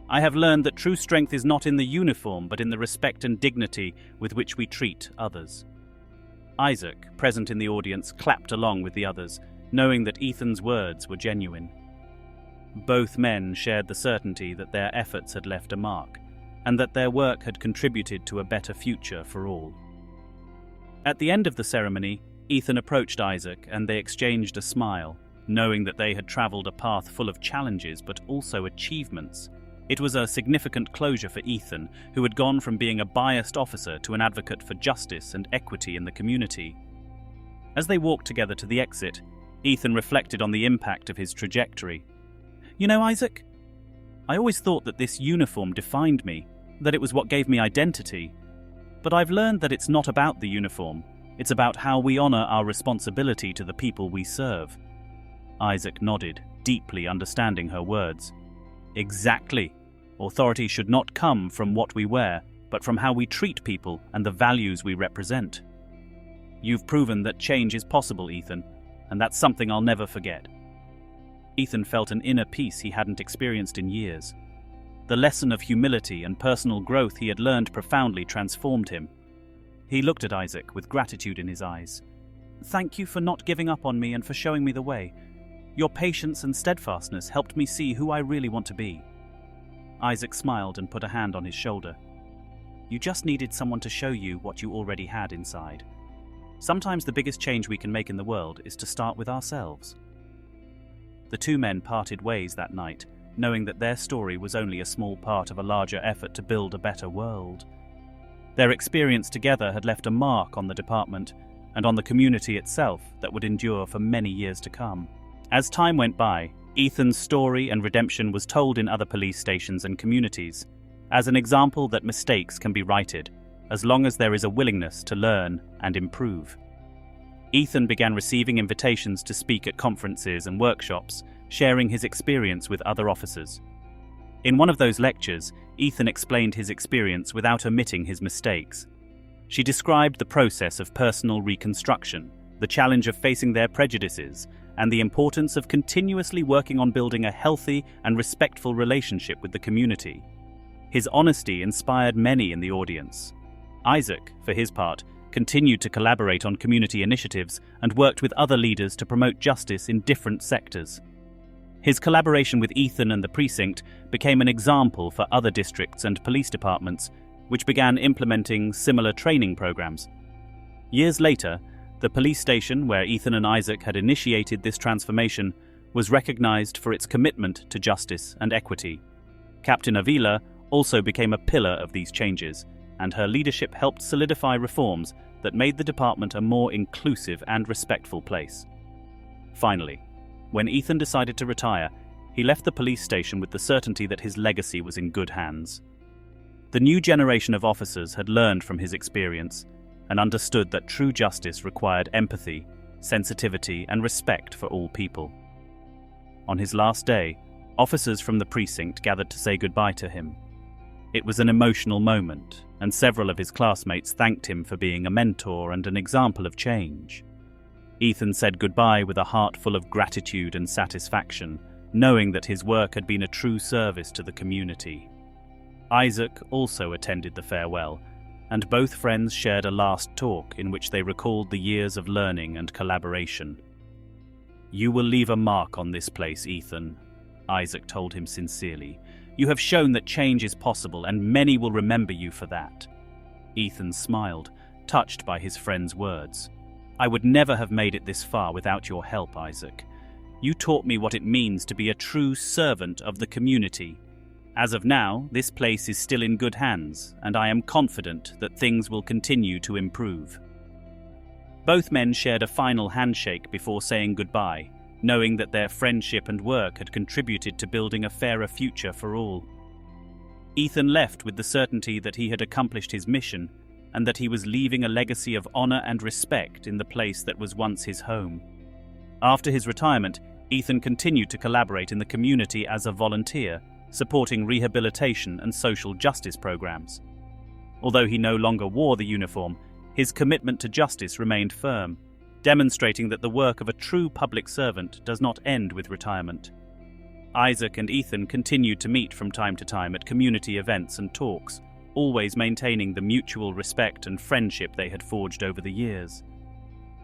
I have learned that true strength is not in the uniform, but in the respect and dignity with which we treat others." Isaac, present in the audience, clapped along with the others, knowing that Ethan's words were genuine. Both men shared the certainty that their efforts had left a mark, and that their work had contributed to a better future for all. At the end of the ceremony, Ethan approached Isaac and they exchanged a smile, knowing that they had traveled a path full of challenges but also achievements. It was a significant closure for Ethan, who had gone from being a biased officer to an advocate for justice and equity in the community. As they walked together to the exit, Ethan reflected on the impact of his trajectory. "You know, Isaac, I always thought that this uniform defined me, that it was what gave me identity. But I've learned that it's not about the uniform, it's about how we honor our responsibility to the people we serve." Isaac nodded, deeply understanding her words. "Exactly. Authority should not come from what we wear, but from how we treat people and the values we represent. You've proven that change is possible, Ethan, and that's something I'll never forget." Ethan felt an inner peace he hadn't experienced in years. The lesson of humility and personal growth he had learned profoundly transformed him. He looked at Isaac with gratitude in his eyes. "Thank you for not giving up on me and for showing me the way. Your patience and steadfastness helped me see who I really want to be." Isaac smiled and put a hand on his shoulder. "You just needed someone to show you what you already had inside. Sometimes the biggest change we can make in the world is to start with ourselves." The two men parted ways that night, knowing that their story was only a small part of a larger effort to build a better world. Their experience together had left a mark on the department and on the community itself that would endure for many years to come. As time went by, Ethan's story and redemption was told in other police stations and communities, as an example that mistakes can be righted, as long as there is a willingness to learn and improve. Ethan began receiving invitations to speak at conferences and workshops, sharing his experience with other officers. In one of those lectures, Ethan explained his experience without omitting his mistakes. She described the process of personal reconstruction, the challenge of facing their prejudices, and the importance of continuously working on building a healthy and respectful relationship with the community. His honesty inspired many in the audience. Isaac, for his part, continued to collaborate on community initiatives and worked with other leaders to promote justice in different sectors. His collaboration with Ethan and the precinct became an example for other districts and police departments, which began implementing similar training programs. Years later, the police station where Ethan and Isaac had initiated this transformation was recognized for its commitment to justice and equity. Captain Avila also became a pillar of these changes, and her leadership helped solidify reforms that made the department a more inclusive and respectful place. Finally, when Ethan decided to retire, he left the police station with the certainty that his legacy was in good hands. The new generation of officers had learned from his experience and understood that true justice required empathy, sensitivity, and respect for all people. On his last day, officers from the precinct gathered to say goodbye to him. It was an emotional moment, and several of his classmates thanked him for being a mentor and an example of change. Ethan said goodbye with a heart full of gratitude and satisfaction, knowing that his work had been a true service to the community. Isaac also attended the farewell, and both friends shared a last talk in which they recalled the years of learning and collaboration. "You will leave a mark on this place, Ethan," Isaac told him sincerely. "You have shown that change is possible, and many will remember you for that." Ethan smiled, touched by his friend's words. "I would never have made it this far without your help, Isaac. You taught me what it means to be a true servant of the community. As of now, this place is still in good hands, and I am confident that things will continue to improve." Both men shared a final handshake before saying goodbye, knowing that their friendship and work had contributed to building a fairer future for all. Ethan left with the certainty that he had accomplished his mission and that he was leaving a legacy of honor and respect in the place that was once his home. After his retirement, Ethan continued to collaborate in the community as a volunteer, supporting rehabilitation and social justice programs. Although he no longer wore the uniform, his commitment to justice remained firm, demonstrating that the work of a true public servant does not end with retirement. Isaac and Ethan continued to meet from time to time at community events and talks, always maintaining the mutual respect and friendship they had forged over the years.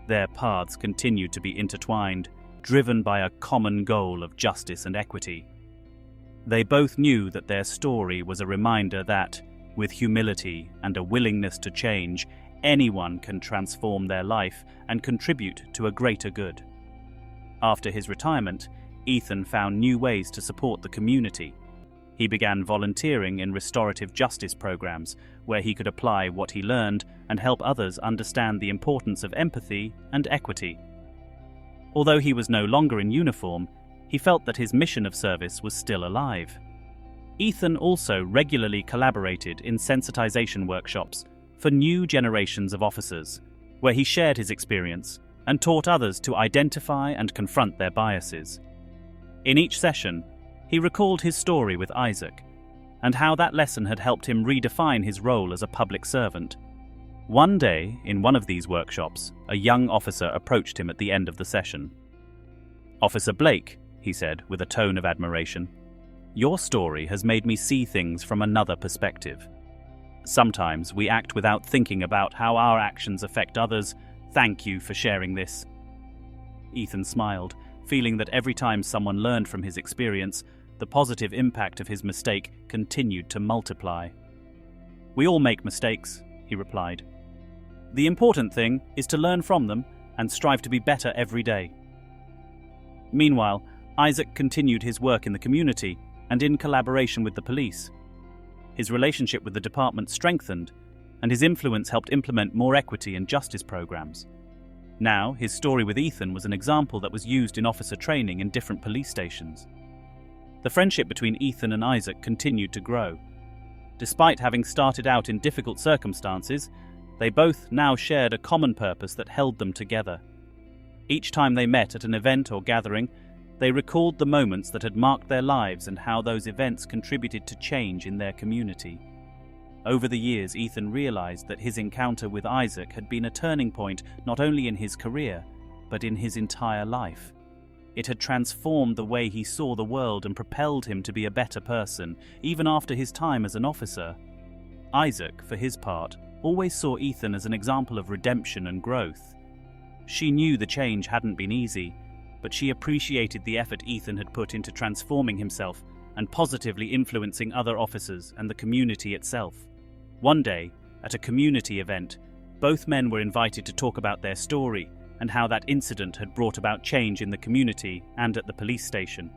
Their paths continued to be intertwined, driven by a common goal of justice and equity. They both knew that their story was a reminder that, with humility and a willingness to change, anyone can transform their life and contribute to a greater good. After his retirement, Ethan found new ways to support the community. He began volunteering in restorative justice programs, where he could apply what he learned and help others understand the importance of empathy and equity. Although he was no longer in uniform, he felt that his mission of service was still alive. Ethan also regularly collaborated in sensitization workshops for new generations of officers, where he shared his experience and taught others to identify and confront their biases. In each session, he recalled his story with Isaac and how that lesson had helped him redefine his role as a public servant. One day, in one of these workshops, a young officer approached him at the end of the session. "Officer Blake," he said with a tone of admiration, "your story has made me see things from another perspective. Sometimes we act without thinking about how our actions affect others. Thank you for sharing this." Ethan smiled, feeling that every time someone learned from his experience, the positive impact of his mistake continued to multiply. "We all make mistakes," he replied. "The important thing is to learn from them and strive to be better every day." Meanwhile, Isaac continued his work in the community and in collaboration with the police. His relationship with the department strengthened, and his influence helped implement more equity and justice programs. Now, his story with Ethan was an example that was used in officer training in different police stations. The friendship between Ethan and Isaac continued to grow. Despite having started out in difficult circumstances, they both now shared a common purpose that held them together. Each time they met at an event or gathering, they recalled the moments that had marked their lives and how those events contributed to change in their community. Over the years, Ethan realized that his encounter with Isaac had been a turning point not only in his career, but in his entire life. It had transformed the way he saw the world and propelled him to be a better person, even after his time as an officer. Isaac, for his part, always saw Ethan as an example of redemption and growth. She knew the change hadn't been easy, but she appreciated the effort Ethan had put into transforming himself and positively influencing other officers and the community itself. One day, at a community event, both men were invited to talk about their story and how that incident had brought about change in the community and at the police station.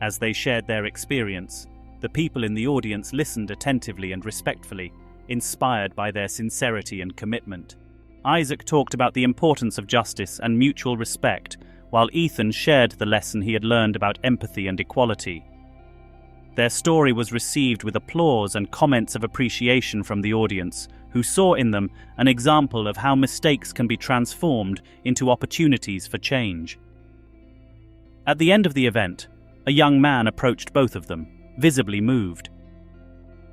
As they shared their experience, the people in the audience listened attentively and respectfully, inspired by their sincerity and commitment. Isaac talked about the importance of justice and mutual respect, while Ethan shared the lesson he had learned about empathy and equality. Their story was received with applause and comments of appreciation from the audience, who saw in them an example of how mistakes can be transformed into opportunities for change. At the end of the event, a young man approached both of them, visibly moved.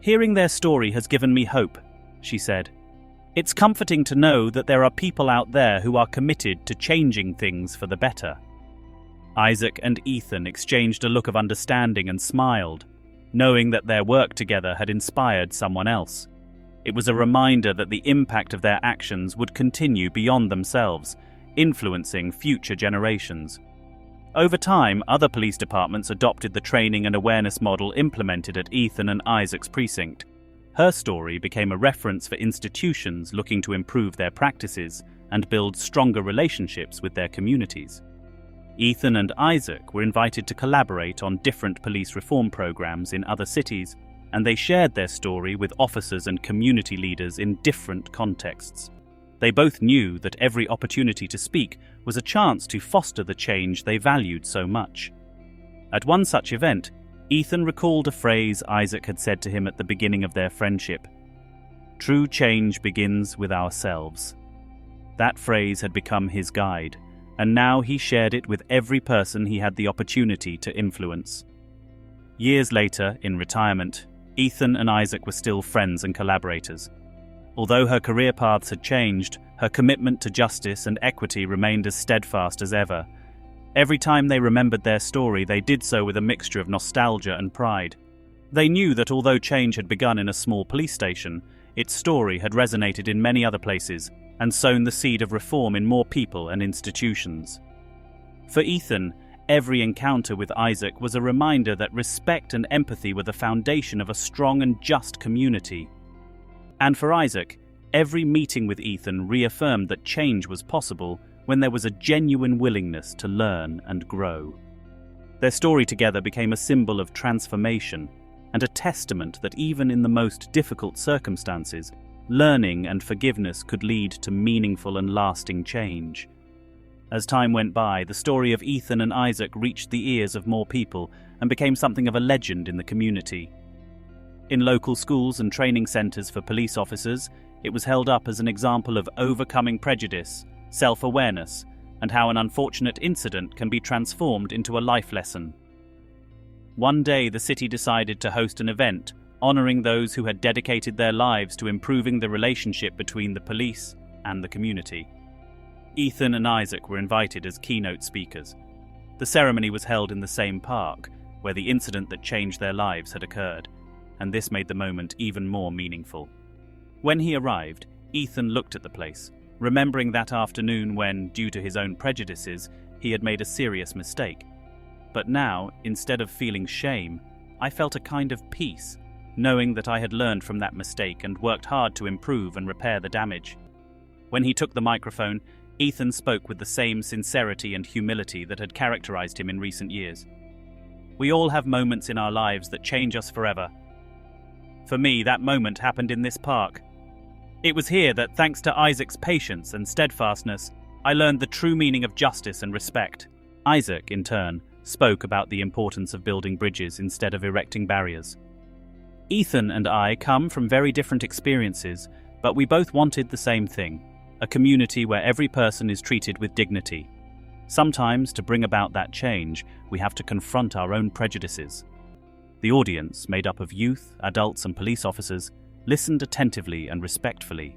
"Hearing their story has given me hope," she said. "It's comforting to know that there are people out there who are committed to changing things for the better." Isaac and Ethan exchanged a look of understanding and smiled, knowing that their work together had inspired someone else. It was a reminder that the impact of their actions would continue beyond themselves, influencing future generations. Over time, other police departments adopted the training and awareness model implemented at Ethan and Isaac's precinct. Her story became a reference for institutions looking to improve their practices and build stronger relationships with their communities. Ethan and Isaac were invited to collaborate on different police reform programs in other cities, and they shared their story with officers and community leaders in different contexts. They both knew that every opportunity to speak was a chance to foster the change they valued so much. At one such event, Ethan recalled a phrase Isaac had said to him at the beginning of their friendship: "True change begins with ourselves." That phrase had become his guide, and now he shared it with every person he had the opportunity to influence. Years later, in retirement, Ethan and Isaac were still friends and collaborators. Although her career paths had changed, her commitment to justice and equity remained as steadfast as ever. Every time they remembered their story, they did so with a mixture of nostalgia and pride. They knew that although change had begun in a small police station, its story had resonated in many other places and sown the seed of reform in more people and institutions. For Ethan, every encounter with Isaac was a reminder that respect and empathy were the foundation of a strong and just community. And for Isaac, every meeting with Ethan reaffirmed that change was possible when there was a genuine willingness to learn and grow. Their story together became a symbol of transformation and a testament that even in the most difficult circumstances, learning and forgiveness could lead to meaningful and lasting change. As time went by, the story of Ethan and Isaac reached the ears of more people and became something of a legend in the community. In local schools and training centres for police officers, it was held up as an example of overcoming prejudice, self-awareness, and how an unfortunate incident can be transformed into a life lesson. One day, the city decided to host an event honouring those who had dedicated their lives to improving the relationship between the police and the community. Ethan and Isaac were invited as keynote speakers. The ceremony was held in the same park where the incident that changed their lives had occurred, and this made the moment even more meaningful. When he arrived, Ethan looked at the place, remembering that afternoon when, due to his own prejudices, he had made a serious mistake. But now, instead of feeling shame, I felt a kind of peace, knowing that I had learned from that mistake and worked hard to improve and repair the damage. When he took the microphone, Ethan spoke with the same sincerity and humility that had characterized him in recent years. We all have moments in our lives that change us forever. For me, that moment happened in this park. It was here that, thanks to Isaac's patience and steadfastness, I learned the true meaning of justice and respect. Isaac, in turn, spoke about the importance of building bridges instead of erecting barriers. Ethan and I come from very different experiences, but we both wanted the same thing: a community where every person is treated with dignity. Sometimes, to bring about that change, we have to confront our own prejudices. The audience, made up of youth, adults and police officers, listened attentively and respectfully.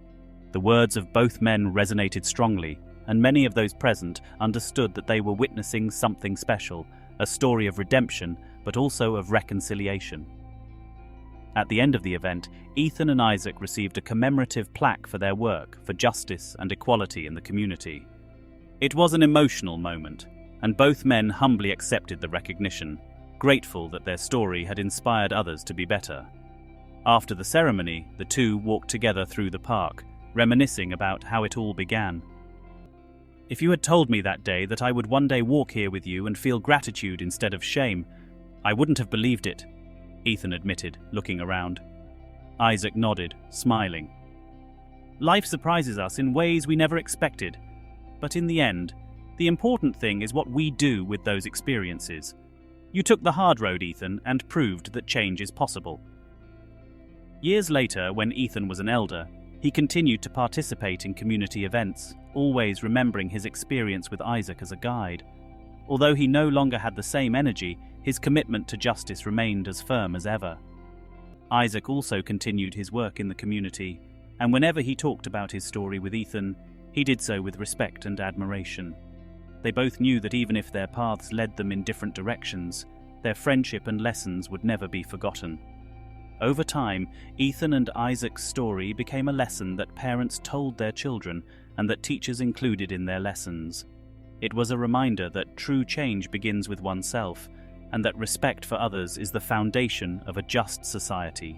The words of both men resonated strongly, and many of those present understood that they were witnessing something special, a story of redemption, but also of reconciliation. At the end of the event, Ethan and Isaac received a commemorative plaque for their work for justice and equality in the community. It was an emotional moment, and both men humbly accepted the recognition, grateful that their story had inspired others to be better. After the ceremony, the two walked together through the park, reminiscing about how it all began. "If you had told me that day that I would one day walk here with you and feel gratitude instead of shame, I wouldn't have believed it," Ethan admitted, looking around. Isaac nodded, smiling. "Life surprises us in ways we never expected, but in the end, The important thing is what we do with those experiences. You took the hard road, Ethan, and proved that change is possible." Years later, when Ethan was an elder, he continued to participate in community events, always remembering his experience with Isaac as a guide. Although he no longer had the same energy, his commitment to justice remained as firm as ever. Isaac also continued his work in the community, and whenever he talked about his story with Ethan, he did so with respect and admiration. They both knew that even if their paths led them in different directions, their friendship and lessons would never be forgotten. Over time, Ethan and Isaac's story became a lesson that parents told their children and that teachers included in their lessons. It was a reminder that true change begins with oneself, and that respect for others is the foundation of a just society.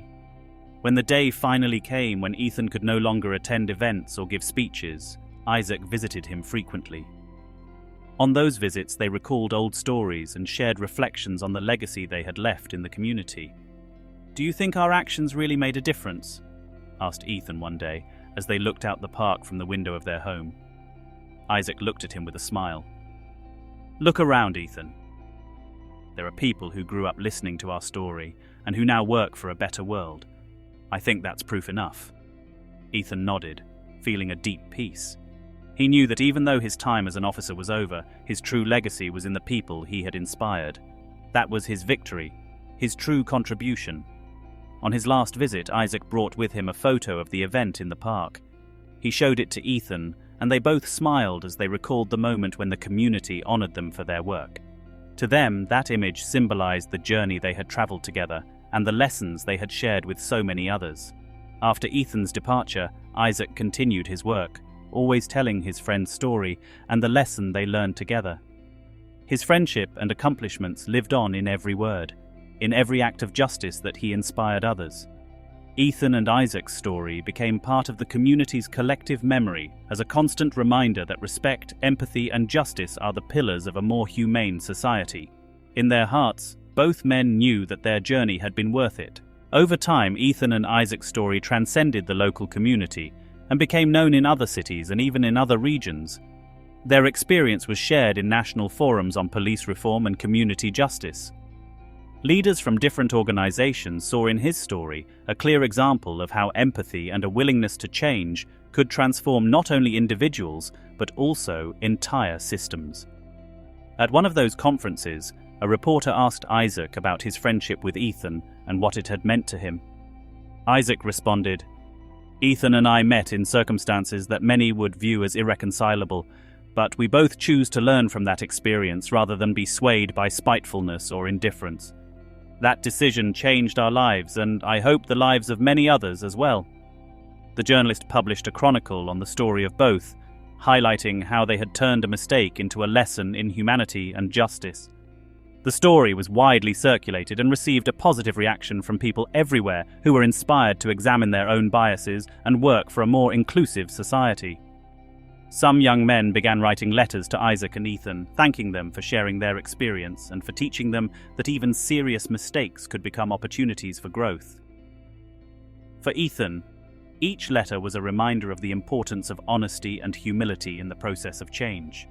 When the day finally came when Ethan could no longer attend events or give speeches, Isaac visited him frequently. On those visits, they recalled old stories and shared reflections on the legacy they had left in the community. "Do you think our actions really made a difference?" asked Ethan one day as they looked out the park from the window of their home. Isaac looked at him with a smile. "Look around, Ethan. There are people who grew up listening to our story and who now work for a better world. I think that's proof enough." Ethan nodded, feeling a deep peace. He knew that even though his time as an officer was over, his true legacy was in the people he had inspired. That was his victory, his true contribution. On his last visit, Isaac brought with him a photo of the event in the park. He showed it to Ethan, and they both smiled as they recalled the moment when the community honored them for their work. To them, that image symbolized the journey they had traveled together and the lessons they had shared with so many others. After Ethan's departure, Isaac continued his work, always telling his friend's story and the lesson they learned together. His friendship and accomplishments lived on in every word, in every act of justice that he inspired others. Ethan and Isaac's story became part of the community's collective memory as a constant reminder that respect, empathy, and justice are the pillars of a more humane society. In their hearts, both men knew that their journey had been worth it. Over time, Ethan and Isaac's story transcended the local community and became known in other cities and even in other regions. Their experience was shared in national forums on police reform and community justice. Leaders from different organizations saw in his story a clear example of how empathy and a willingness to change could transform not only individuals, but also entire systems. At one of those conferences, a reporter asked Isaac about his friendship with Ethan and what it had meant to him. Isaac responded, "Ethan and I met in circumstances that many would view as irreconcilable, but we both choose to learn from that experience rather than be swayed by spitefulness or indifference. That decision changed our lives, and I hope the lives of many others as well." The journalist published a chronicle on the story of both, highlighting how they had turned a mistake into a lesson in humanity and justice. The story was widely circulated and received a positive reaction from people everywhere who were inspired to examine their own biases and work for a more inclusive society. Some young men began writing letters to Isaac and Ethan, thanking them for sharing their experience and for teaching them that even serious mistakes could become opportunities for growth. For Ethan, each letter was a reminder of the importance of honesty and humility in the process of change.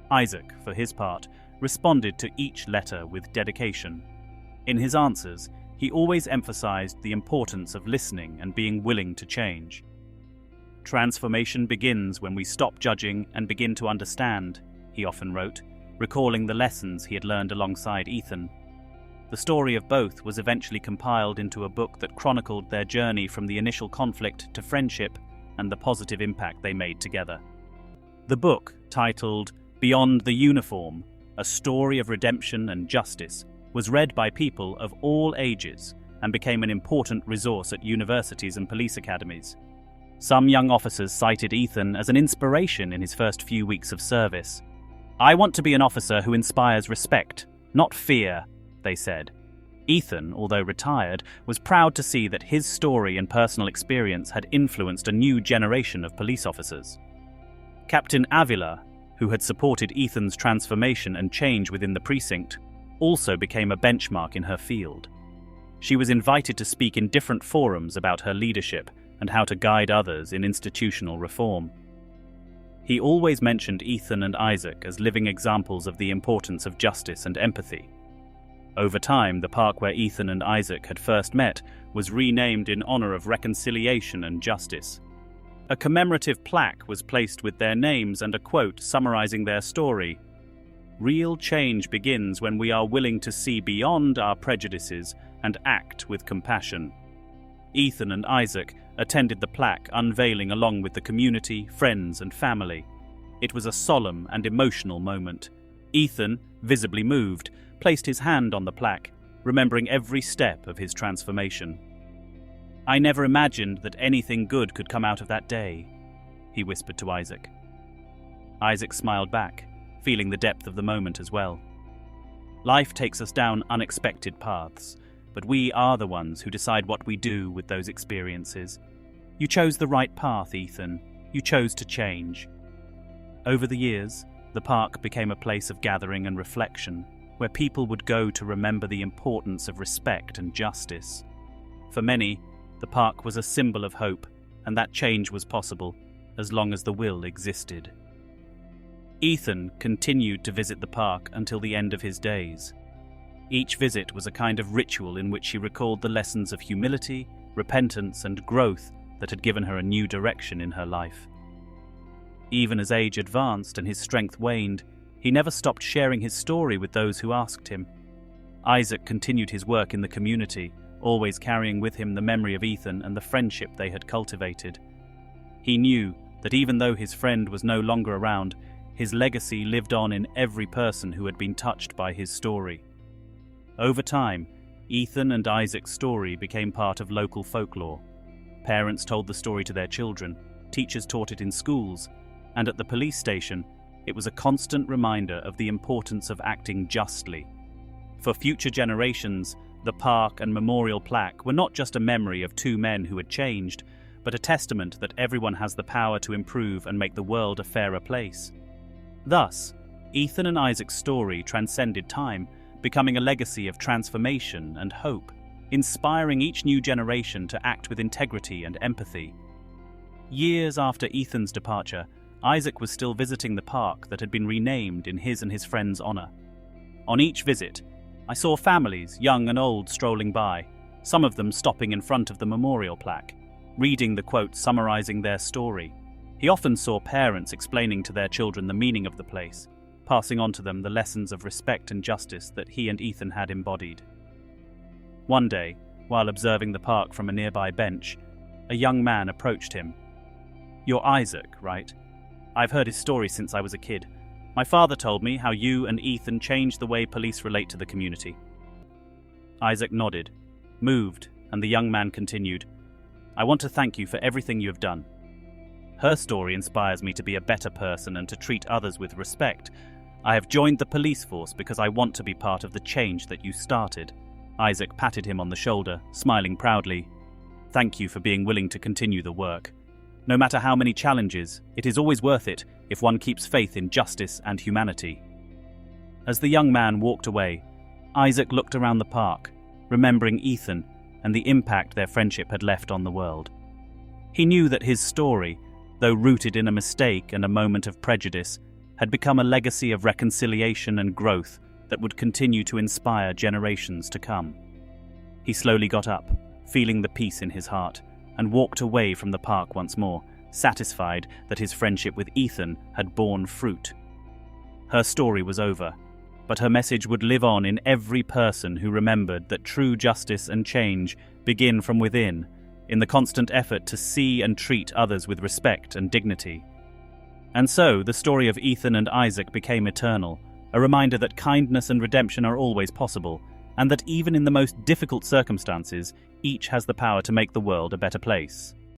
Isaac, for his part, responded to each letter with dedication. In his answers, he always emphasized the importance of listening and being willing to change. "Transformation begins when we stop judging and begin to understand," he often wrote, recalling the lessons he had learned alongside Ethan. The story of both was eventually compiled into a book that chronicled their journey from the initial conflict to friendship and the positive impact they made together. The book, titled Beyond the Uniform, A Story of Redemption and Justice, was read by people of all ages and became an important resource at universities and police academies. Some young officers cited Ethan as an inspiration in his first few weeks of service. "I want to be an officer who inspires respect, not fear," they said. Ethan, although retired, was proud to see that his story and personal experience had influenced a new generation of police officers. Captain Avila, who had supported Ethan's transformation and change within the precinct, also became a benchmark in her field. She was invited to speak in different forums about her leadership and how to guide others in institutional reform. He always mentioned Ethan and Isaac as living examples of the importance of justice and empathy. Over time, the park where Ethan and Isaac had first met was renamed in honor of reconciliation and justice. A commemorative plaque was placed with their names and a quote summarizing their story. "Real change begins when we are willing to see beyond our prejudices and act with compassion." Ethan and Isaac attended the plaque unveiling along with the community, friends, and family. It was a solemn and emotional moment. Ethan, visibly moved, placed his hand on the plaque, remembering every step of his transformation. "I never imagined that anything good could come out of that day," he whispered to Isaac. Isaac smiled back, feeling the depth of the moment as well. Life takes us down unexpected paths, but we are the ones who decide what we do with those experiences. You chose the right path, Ethan. You chose to change. Over the years, the park became a place of gathering and reflection, where people would go to remember the importance of respect and justice. For many, the park was a symbol of hope, and that change was possible as long as the will existed. Ethan continued to visit the park until the end of his days. Each visit was a kind of ritual in which she recalled the lessons of humility, repentance, and growth that had given her a new direction in her life. Even as age advanced and his strength waned, he never stopped sharing his story with those who asked him. Isaac continued his work in the community, always carrying with him the memory of Ethan and the friendship they had cultivated. He knew that even though his friend was no longer around, his legacy lived on in every person who had been touched by his story. Over time, Ethan and Isaac's story became part of local folklore. Parents told the story to their children, teachers taught it in schools, and at the police station, it was a constant reminder of the importance of acting justly. For future generations, the park and memorial plaque were not just a memory of two men who had changed, but a testament that everyone has the power to improve and make the world a fairer place. Thus, Ethan and Isaac's story transcended time, becoming a legacy of transformation and hope, inspiring each new generation to act with integrity and empathy. Years after Ethan's departure, Isaac was still visiting the park that had been renamed in his and his friends' honor. On each visit, I saw families, young and old, strolling by, some of them stopping in front of the memorial plaque, reading the quote summarizing their story. He often saw parents explaining to their children the meaning of the place, passing on to them the lessons of respect and justice that he and Ethan had embodied. One day, while observing the park from a nearby bench, a young man approached him. "You're Isaac, right? I've heard his story since I was a kid. My father told me how you and Ethan changed the way police relate to the community." Isaac nodded, moved, and the young man continued, "I want to thank you for everything you have done. Her story inspires me to be a better person and to treat others with respect. I have joined the police force because I want to be part of the change that you started." Isaac patted him on the shoulder, smiling proudly. "Thank you for being willing to continue the work. No matter how many challenges, it is always worth it if one keeps faith in justice and humanity." As the young man walked away, Isaac looked around the park, remembering Ethan and the impact their friendship had left on the world. He knew that his story, though rooted in a mistake and a moment of prejudice, had become a legacy of reconciliation and growth that would continue to inspire generations to come. He slowly got up, feeling the peace in his heart, and walked away from the park once more, satisfied that his friendship with Ethan had borne fruit. Her story was over, but her message would live on in every person who remembered that true justice and change begin from within, in the constant effort to see and treat others with respect and dignity. And so, the story of Ethan and Isaac became eternal, a reminder that kindness and redemption are always possible, and that even in the most difficult circumstances, each has the power to make the world a better place.